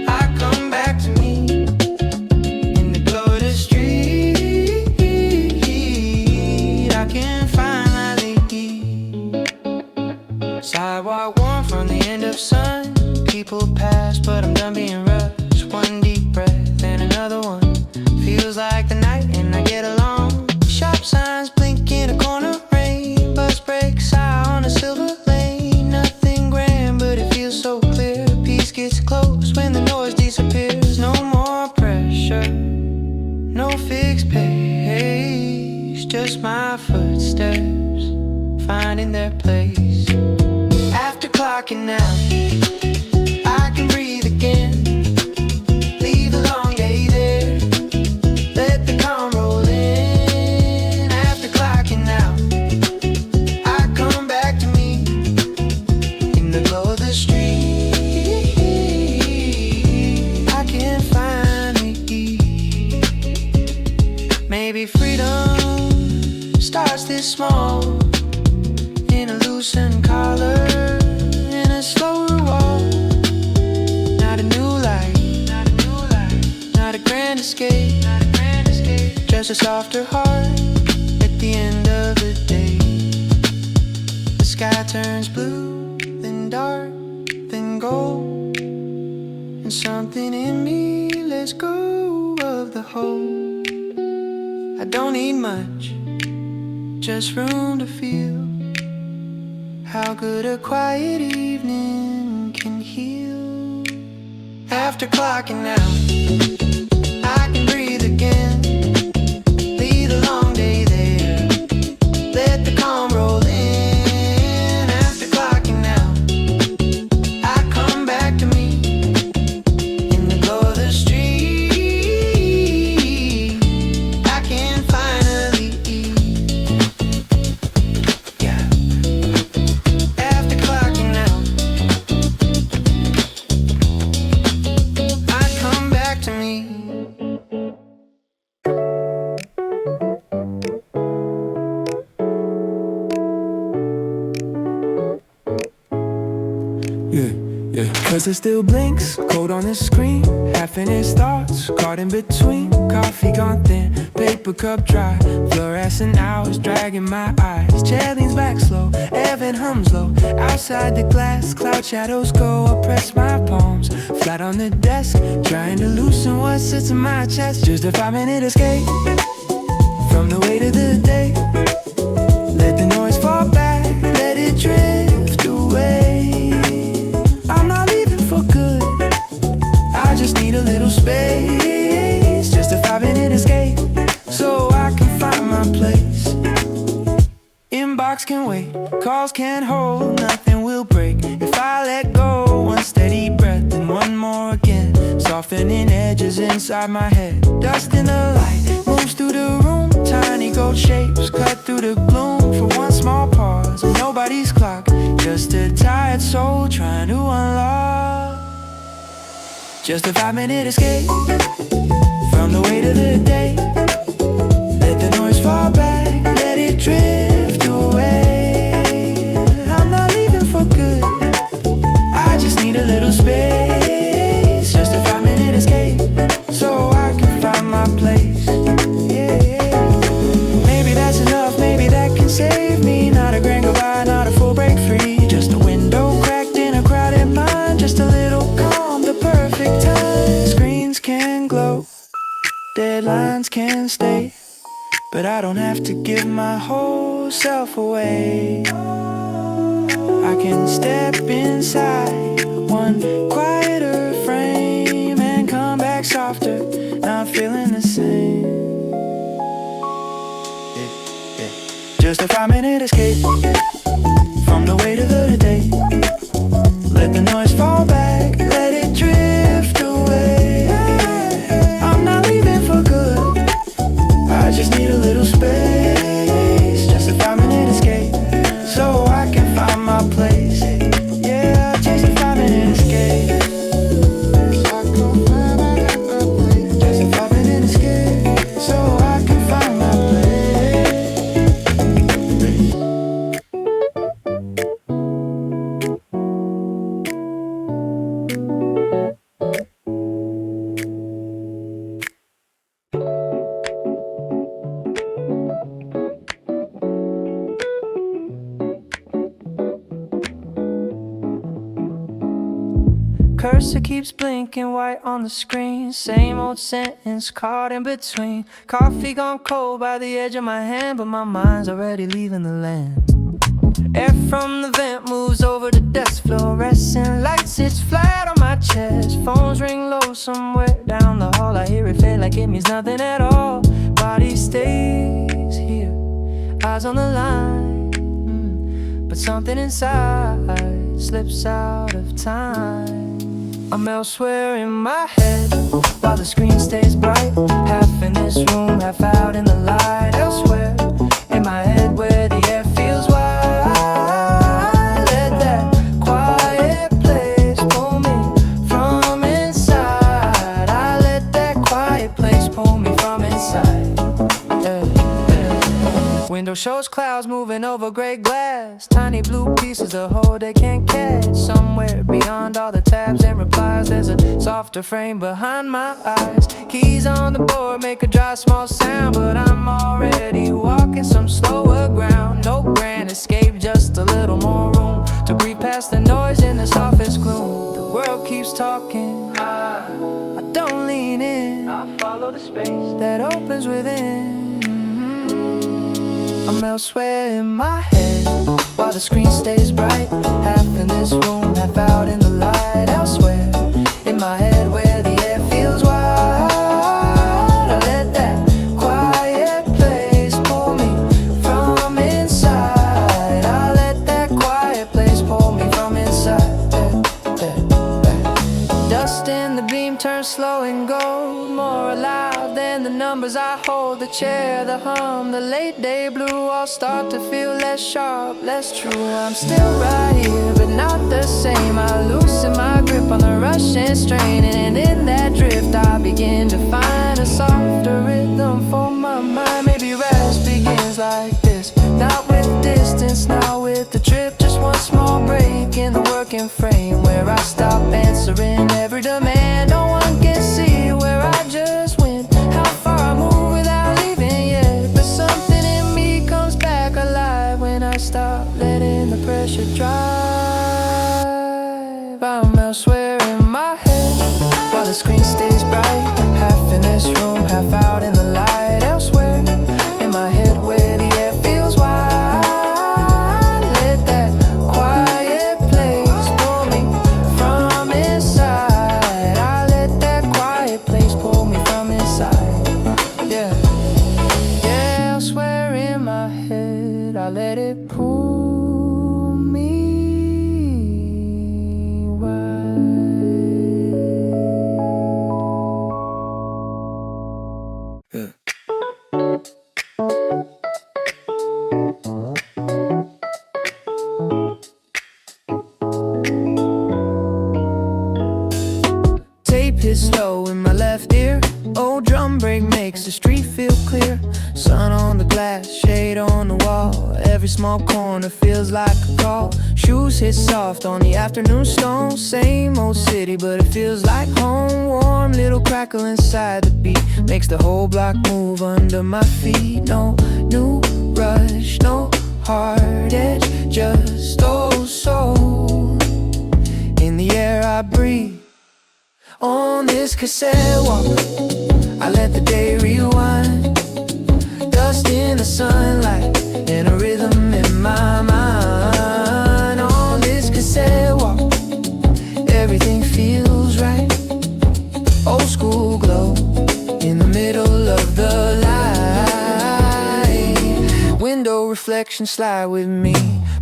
Speaker 1: I come back to me in the glow of the street. I can finally sidewalk warm from the end of sun. People pass, but I'm done being rushed. One deep breath and another one. Feels like the night and I get along. Shop signs blink in a corner rain. Bus breaks out on a silver lane. Nothing grand, but it feels so clear. Peace gets close when the noise disappears. No more pressure, no fixed pace, just my footsteps finding their place. After clocking out, I can breathe again. Leave a long day there, let the calm roll in. After clocking out, I come back to me in the glow of the street. I can finally eat. Maybe freedom starts this small, in a loosened collar, in a slower walk. Not a new light, not a grand escape, just a softer heart at the end of the day. The sky turns blue, then dark, then gold, and something in me lets go of the hold. I don't need much, just room to feel how good a quiet evening can heal. After clocking out, I can breathe again. Lead a long day there, let the calm roll in. After clocking out, I come back to me in the glow of the street. I can finally 'Cause it still blinks, cold on the screen. Half in his thoughts, caught in between. Coffee gone thin, paper cup dry. Fluorescent hours dragging my eyes. Chair leans back slow, Evan hums low. Outside the glass, cloud shadows go. I press my palms, flat on the desk. Trying to loosen what sits in my chest. Just a 5-minute escape from the weight of the day. Let the noise fall back, let it drift away. I'm not leaving for good, I just need a little space. Just a 5-minute escape, so I can find my place. Inbox can wait, calls can't hold, nothing will break. If I let go, one steady breath and one more again. Softening edges inside my head. Dust in the light, moves through the room. Tiny gold shapes cut through the gloom. For one small pause, nobody's clock. Just a tired soul trying to unlock. Just a 5-minute escape from the weight of the day. Let the noise fall back, let it drift away. I'm not leaving for good, I just need a little space. Just a 5-minute escape, so I can find my place. Yeah. Maybe that's enough, maybe that can save me. Not a grand goodbye, not a full break free. Just a window cracked in a crowded mind. Just a little calm, the perfect time. Screens can glow, deadlines can stay, but I don't have to give my whole self away. I can step inside one quieter frame and come back softer, not feeling the same. Just a 5-minute escape from the weight of the day. Let the noise fall back, let it drift away. I'm not leaving for good, I just need a little space. Just a 5-minute escape, so I can find my place. Yeah, just a 5-minute escape. Just a 5-minute escape, so I can find my place. Cursor keeps blinking white on the screen. Same old sentence caught in between. Coffee gone cold by the edge of my hand, but my mind's already leaving the land. Air from the vent moves over the desk. Fluorescent lights sits flat on my chest. Phones ring low somewhere down the hall. I hear it fade like it means nothing at all. Body stays here, eyes on the line, but something inside slips out of time. I'm elsewhere in my head while the screen stays bright. Half in this room, half out in the light. Elsewhere in my head where the air feels wide. Let that quiet place pull me from inside. I let that quiet place pull me from inside. Yeah. Window shows clouds moving over gray glass. Tiny blue pieces of whole they can't catch. Somewhere beyond all the tabs and replies, there's a softer frame behind my eyes. Keys on the board make a dry small sound, but I'm already walking some slower ground. No grand escape, just a little more room to breathe past the noise in this office gloom. The world keeps talking, I don't lean in, I follow the space that opens within. I'm elsewhere in my head while the screen stays bright. Half in this room, half out in the light. Elsewhere in my head where the air feels wide. I let that quiet place pull me from inside. I let that quiet place pull me from inside. Dust in the beam turns slow and gold, more alive than the numbers I hold. The chair, the hum, the late day blue all start to feel less sharp, less true. I'm still right here, but not the same. I loosen my grip on the rush and strain, and in that drift I begin to find a softer rhythm for my mind. Maybe rest begins like this, not with distance, not with the trip. Just one small break in the working frame where I stop and the screen stays bright. Half in this room, half out in the light. Elsewhere in my head where the air feels wide. Let that quiet place pull me from inside. I let that quiet place pull me from inside. Yeah, yeah, elsewhere in my head, I let it pull me hits low in my left ear. Old drum break makes the street feel clear. Sun on the glass, shade on the wall. Every small corner feels like a call. Shoes hit soft on the afternoon stone. Same old city, but it feels like home. Warm little crackle inside the beat makes the whole block move under my feet. No new rush, no hard edge, just old soul. In the air I breathe. On this cassette walk, I let the day rewind. Dust in the sunlight and a rhythm in my mind. On this cassette walk, everything feels right. Old school glow in the middle of the light. Window reflections slide with me.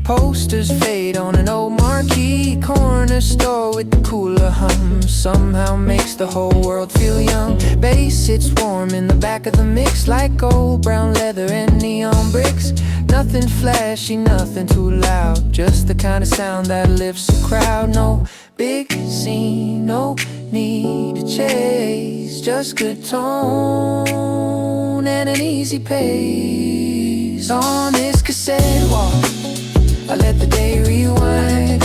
Speaker 1: Posters fade on an old marquee. Corner store with the cooler hum somehow makes the whole world feel young. Bass sits warm in the back of the mix like gold, brown leather and neon bricks. Nothing flashy, nothing too loud, just the kind of sound that lifts a crowd. No big scene, no need to chase, just good tone and an easy pace. On this cassette walk, I let the day rewind.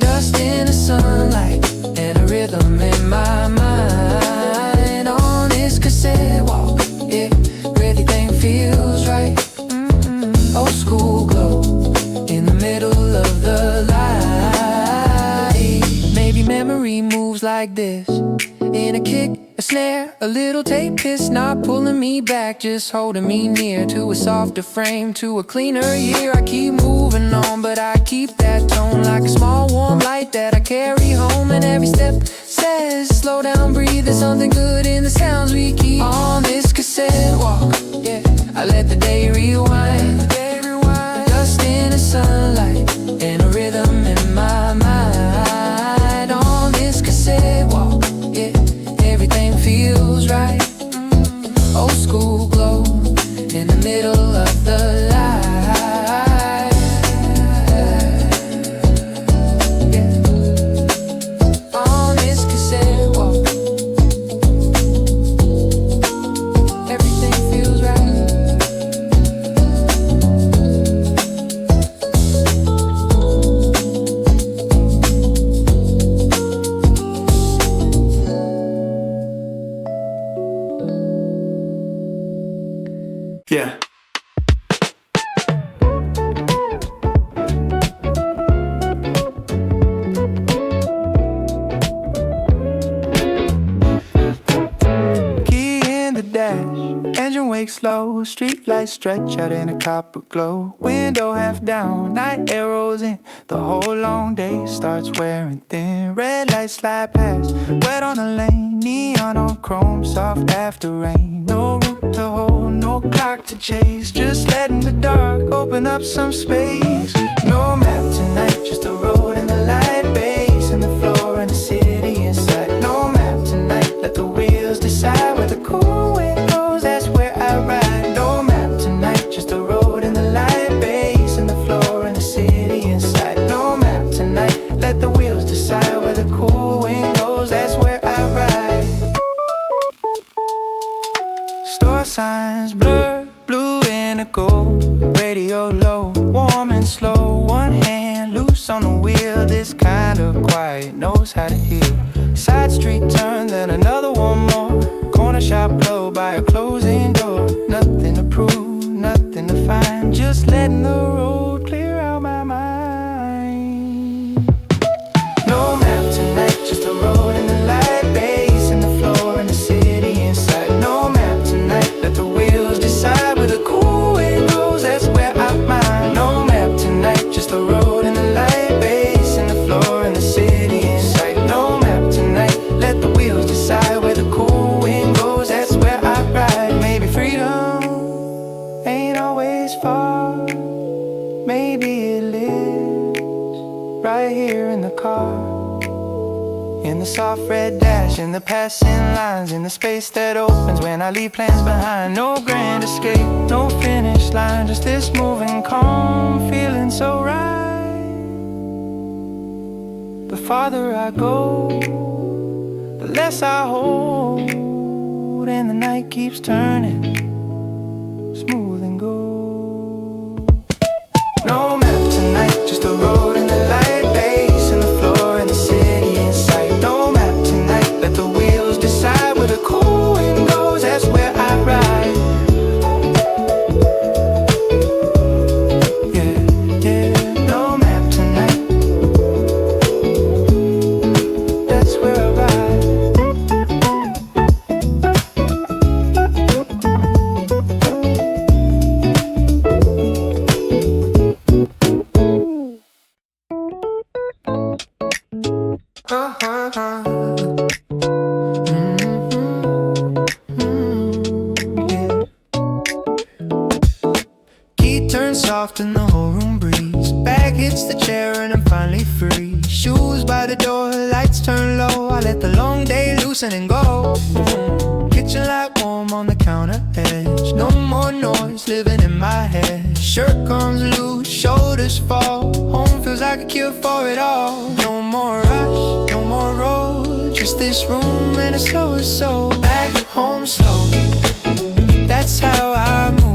Speaker 1: Dust in the sunlight and a rhythm in my mind. On this cassette walk, yeah, everything feels right. Old school glow in the middle of the light. Maybe memory moves like this. In a kick, a snare, a little tape hiss, not pulling me back, just holding me near to a softer frame, to a cleaner year. I keep moving on, but I keep that tone like a small warm light that I carry home. And every step says, slow down, breathe, there's something good in the sounds we keep. On this cassette walk, yeah, I let the day rewind. Dust in the sunlight and a rhythm in my mind. On this cassette walk, yeah, everything feels right. Old school glow in the middle of the light. Yeah. On this cassette walk, everything feels right. Yeah. Key in the dash, engine wakes slow, street lights stretch out in a copper glow. Window half down, night arrows in, the whole long day starts wearing thin. Red lights slide past, wet on the lane, neon on chrome, soft after rain. No route to hold, no clock to chase, just letting the dark open up some space. No map tonight, just a road and the light, bass and the floor and the city inside. No map tonight, let the wheels decide where the cool wind goes, that's where I ride. No map tonight, just a road and the light, bass and the floor and the city inside. No map tonight, let the wheels decide where the cool wind goes, that's where I ride. Store signs blur, blue and a gold, radio low, warm and slow. One hand loose on the wheel, this kind of quiet knows how to heal. Side street turn, then another one more. Corner shop blow by a closing door. Nothing to prove, nothing to find, just letting the road clear out my mind. No map tonight, just a road and the light, babe. dash in the passing lines, in the space that opens when I leave plans behind. No grand escape, no finish line, just this moving calm, feeling so right. The farther I go, the less I hold, and the night keeps turning, smooth and gold. No map tonight, just the road and the light, bass and the floor and the city in sight. No map tonight, let the wheels decide where the cool wind goes, that's where I ride. Yeah, yeah, no map tonight, that's where I ride. Soft and the whole room breathes. Back hits the chair and I'm finally free. Shoes by the door, lights turn low. I let the long day loosen and go. Kitchen light warm on the counter edge. No more noise living in my head. Shirt comes loose, shoulders fall. Home feels like a cure for it all. No more rush, no more road. Just this room and a slower soul. Back home slow, that's how I move.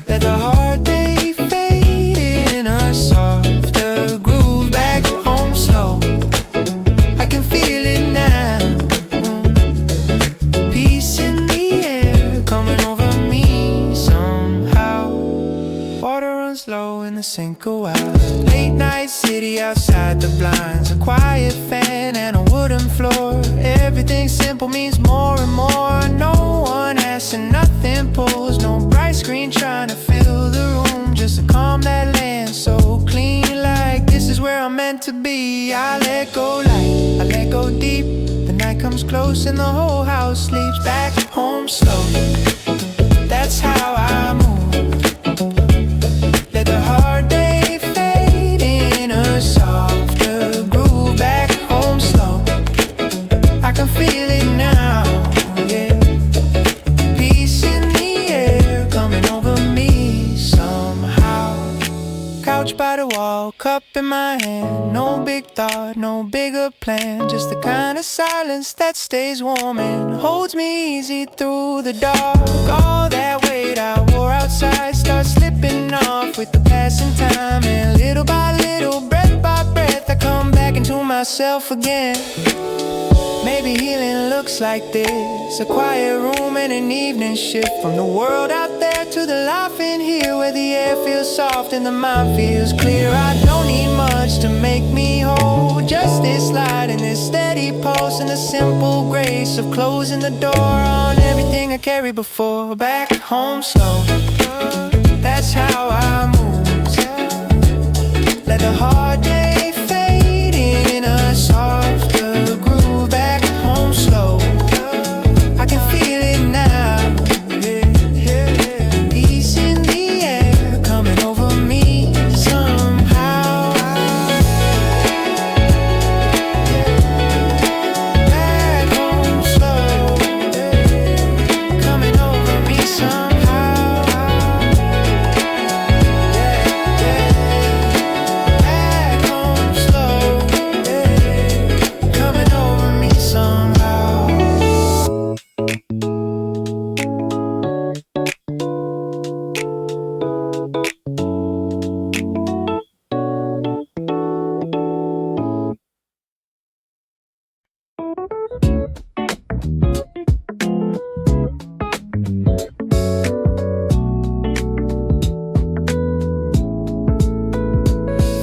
Speaker 1: Let the hard day fade in a softer groove. Back home slow, I can feel it now. Peace in the air coming over me somehow. Water runs low in the sink a while. Late night city outside the blinds. A quiet fan and a wooden floor. Everything simple means more and more. No one asks and nothing pulls. No bright screen trying to fill the room. Just a calm that lands so clean. Like this is where I'm meant to be. I let go light, I let go deep. The night comes close and the whole house sleeps. Back home slow, that's how I move. Let the hard day fade in a softer groove. Back home slow, I can feel it now, yeah. Peace in the air coming over me somehow. Couch by the wall, cup in my hand. No big thought, no bigger plan. Just the kind of silence that stays warm and holds me easy through the dark. All that weight I wore outside starts slipping off with the passing time. And little by little, breath by breath, I come back into myself again. Maybe healing looks like this. A quiet room and an evening shift. From the world out there to the life in here, where the air feels soft and the mind feels clear. I don't need much to make me whole. Just this light and this steady pulse, and the simple grace of closing the door on everything I carried before. Back home slow, that's how I move. Let the hard day fade in a softer groove. Back home slow, I can feel it now, yeah, yeah, yeah. Peace in the air coming over me somehow. Back home slow, yeah, coming over me somehow, yeah, yeah. Back home slow, yeah, coming over me somehow.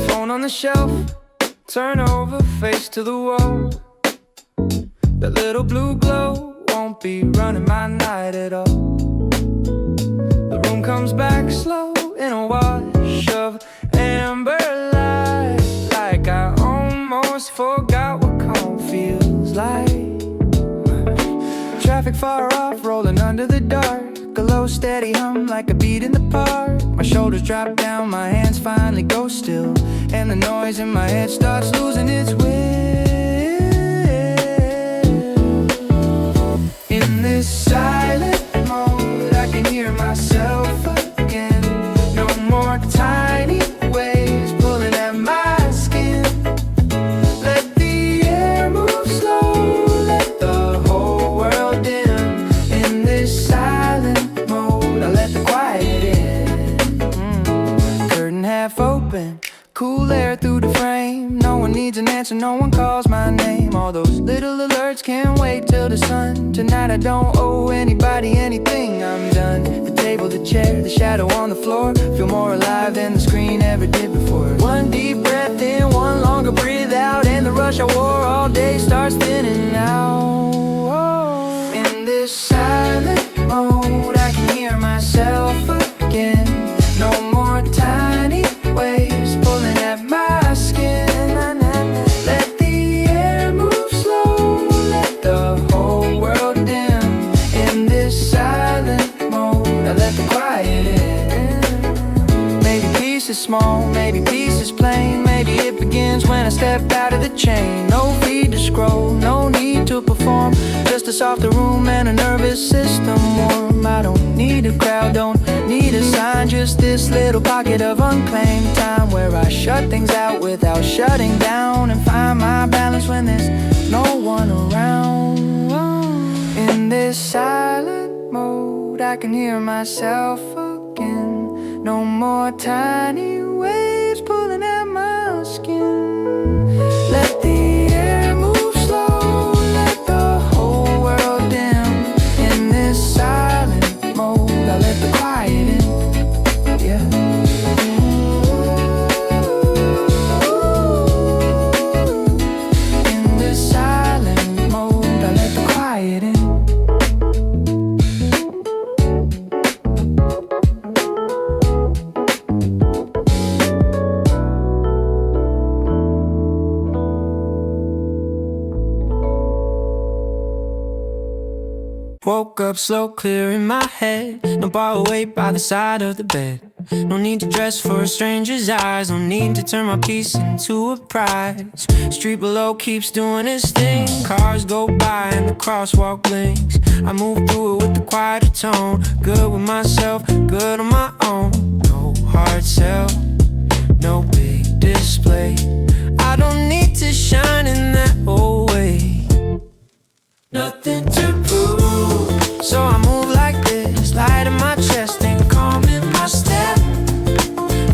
Speaker 1: Phone on the shelf, turn over, face to the wall. That little blue glow won't be running my night at all. The room comes back slow in a wash of amber light. Like I almost forgot what calm feels like. Traffic far off, rolling under the dark. A low steady hum like a beat in the park. My shoulders drop down, my hands finally go still, and the noise in my head starts losing its way. alerts, can't wait till the sun. Tonight I don't owe anybody anything, I'm done. The table, the chair, the shadow on the floor, feel more alive than the screen ever did before. One deep breath in, one longer breathe out, and the rush I wore all day starts thinning out. In this silent mode, I can hear myself again. No more tiny waves pulling at my skin. Let the air move slow, let the whole world dim. In this silent mode, I let the quiet in. Maybe peace is small, maybe peace is plain. Maybe it begins when I step out of the chain. No feed to scroll, no need to perform, just a softer room and a nervous system warm. I don't need a crowd, don't need a sign, just this little pocket of unclaimed time where I shut things out without shutting down and find my balance when there's no one around. In this silent mode, I can hear myself again. No more tiny waves pulling at my skin. Let the air move slow, let the whole world dim. In this silent mode, I let the quiet in. Yeah. In this silent mode, I let the quiet in. Woke up slow, clear in my head. No borrowed weight by the side of the bed. No need to dress for a stranger's eyes. No need to turn my peace into a prize. Street below keeps doing its thing. Cars go by and the crosswalk blinks. I move through it with the quieter tone. Good with myself, good on my own. No hard sell, no big display. I don't need to shine in that old way. Nothing to prove, so I move like this. Light in my chest and calm in my step.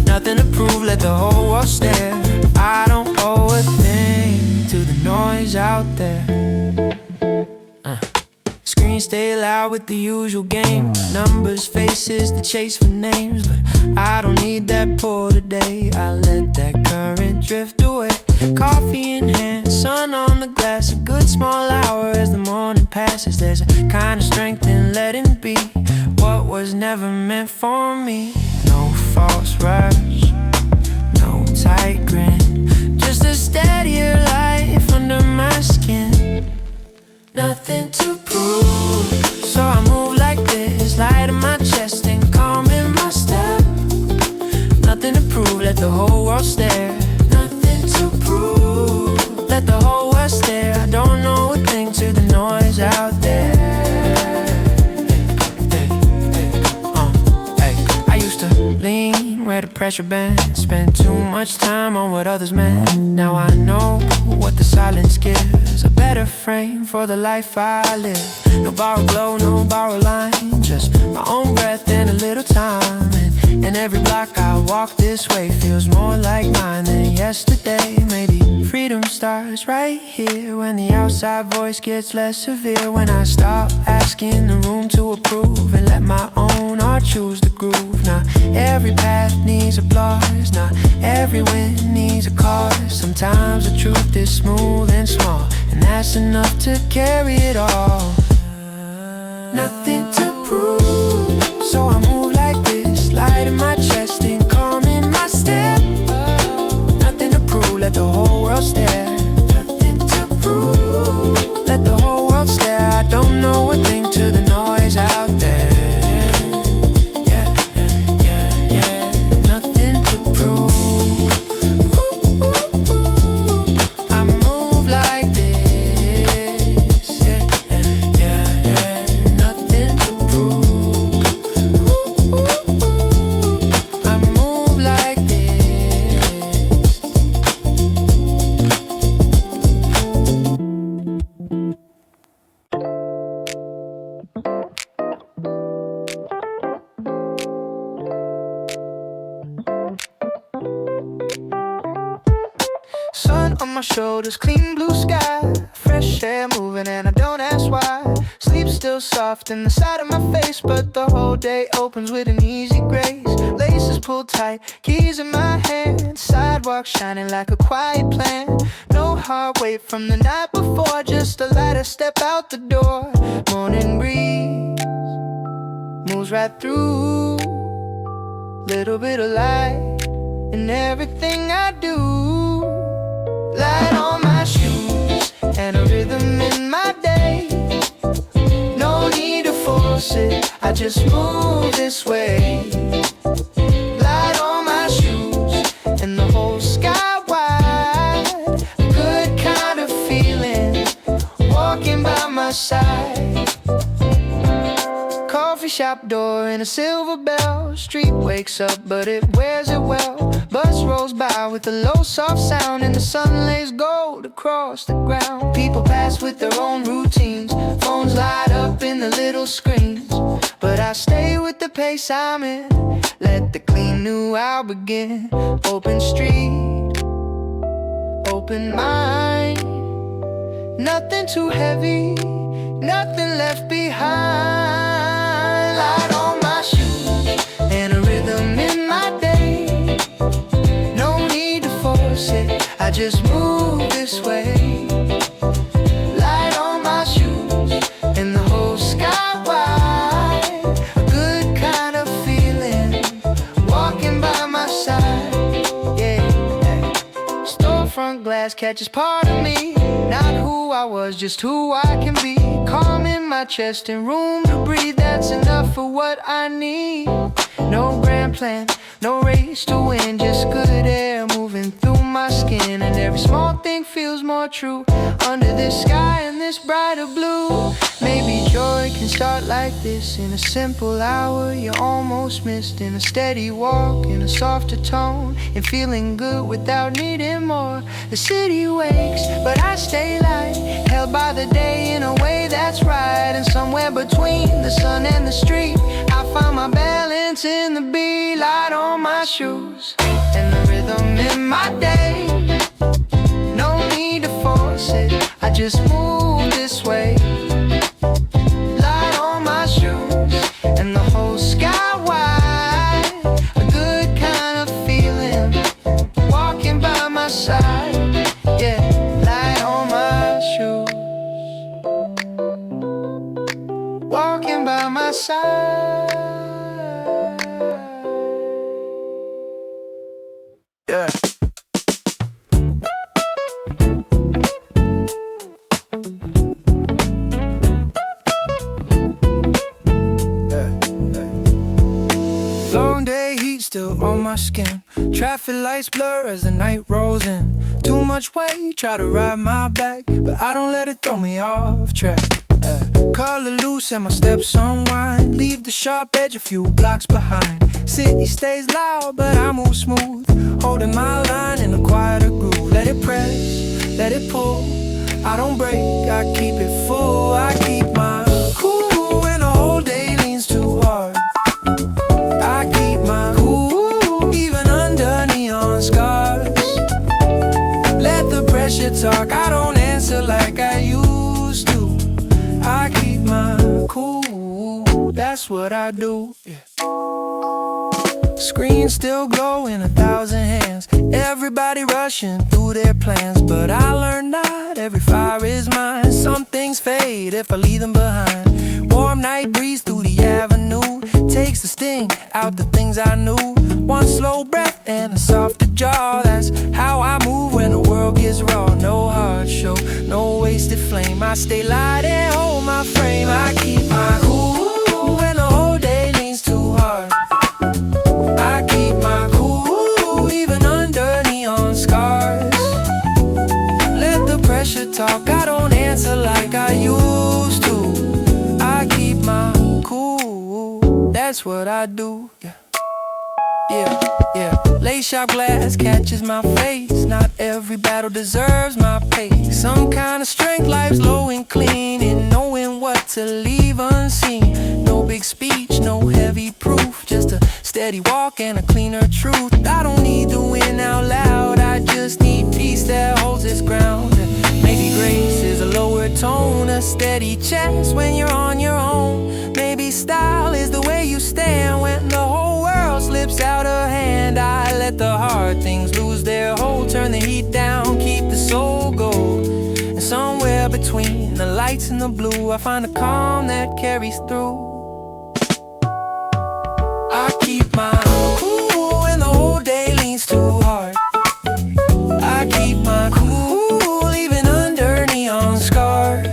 Speaker 1: Nothing to prove, let the whole world stare. I don't owe a thing to the noise out there. Screens stay loud with the usual game. Numbers, faces, the chase for names. But I don't need that pour today. I let that current drift away. Coffee in hand, sun on the glass. A good small hour as the morning passes. There's a kind of strength in letting be what was never meant for me. No false rush, no tight grin, just a steadier life under my skin. Nothing to prove, so I move like this. Light in my chest and calm in my step. Nothing to prove, let the whole world stare. Nothing to prove, let the whole world stare. I don't know a thing to the noise out there. I used to lean where the pressure bends. Spend too much time on what others meant. Now I know what the silence gives. A better frame for the life I live. No borrowed glow, no borrowed line. Just my own breath and a little time. And every block I walk this way feels more like mine than yesterday. Maybe freedom starts right here, when the outside voice gets less severe. When I stop asking the room to approve and let my own art choose the groove. Not every path needs applause, not every win needs a cause. Sometimes the truth is smooth and small, and that's enough to carry it all. Nothing to prove, so I move like this. Light in my chest and calm in my step. Nothing to prove, let the whole world stare. Nothing to prove, let the whole world stare. I don't know a thing to the noise out there. Nothing to prove. I move like this. Nothing to prove. I move like this. Sun on my shoulders, clean blue sky, fresh fresh air moving and I don't ask why. Sleep still soft in the side of my face, but the whole day opens with an easy grace. Laces pulled tight, keys in my hand, sidewalk shining like a quiet plan. No hard wait from the night before, just a lighter step out the door. Morning breeze moves right through, little bit of light in everything I do. Light on my shoes and a rhythm in my day. No need to force it, I just move this way. Light on my shoes and the whole sky wide. A good kind of feeling walking by my side. Coffee shop door and a silver bell. Street wakes up but it wears it well. Bus rolls by with a low soft sound, and the sun lays gold across the ground. People pass with their own routines, phones light up in the little screens, but I stay with the pace I'm in. Let the clean new hour begin. Open street, open mind. Nothing too heavy, nothing left behind. Light on my shoes and a rhythm in my day. No need to force it, I just move this way. Light on my shoes and the whole sky wide. A good kind of feeling walking by my side. Yeah, storefront glass catches part of me. Not who I was, just who I can be. Calm in my chest and room to breathe. That's enough for what I need. No grand plan, no race to win, just good air moving through my skin. And every small thing feels more true under this sky and this brighter blue. Maybe joy can start like this, in a simple hour you almost missed. In a steady walk, in a softer tone, and feeling good without needing more. The city wakes, but I stay light, held by the day in a way that's right. And somewhere between the sun and the street, I find my balance in the beat. Light on my shoes and the rhythm in my day. No need to force it, I just move this way. Light on my shoes and the whole sky wide. A good kind of feeling walking by my side. Yeah, light on my shoes, walking by my side. Yeah. Long day heat still on my skin. Traffic lights blur as the night rolls in. Too much weight, try to ride my back, but I don't let it throw me off track. Color loose and my steps unwind. Leave the sharp edge a few blocks behind. City stays loud, but I move smooth, holding my line in a quieter groove. Let it press, let it pull, I don't break, I keep it full. I keep my cool when the whole day leans too hard. I keep my cool even under neon scars. Let the pressure talk, I don't answer like I used to. I keep my cool, that's what I do, yeah. Screens still glow in 1,000 hands. Everybody rushing through their plans, but I learned not every fire is mine. Some things fade if I leave them behind. Warm night breeze through the avenue takes the sting out the things I knew. One slow breath and a softer jaw. That's how I move when the world gets raw. No hard show, no wasted flame. I stay light and hold my frame. I keep my cool when the whole day leans too hard. I keep my cool even under neon scars. Let the pressure talk, I don't answer like I used to. I keep my cool, that's what I do, yeah. Yeah, yeah. Lace sharp glass catches my face. Not every battle deserves my pace. Some kind of strength, life's low and clean, and knowing what to leave unseen. No big speech, no heavy proof, just a steady walk and a cleaner truth. I don't need to win out loud, I just need peace that holds its ground. Maybe grace is a lower a steady chest when you're on your own. Maybe style is the way you stand when the whole world slips out of hand. I let the hard things lose their hold, turn the heat down, keep the soul gold. And somewhere between the lights and the blue, I find a calm that carries through. I keep my cool when the whole day leans too hard. I keep my cool even under neon scars.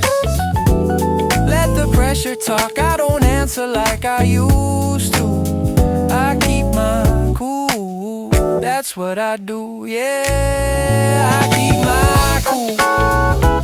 Speaker 1: Let the pressure talk, I don't answer like I used to. I keep my cool, that's what I do, yeah. I keep my cool.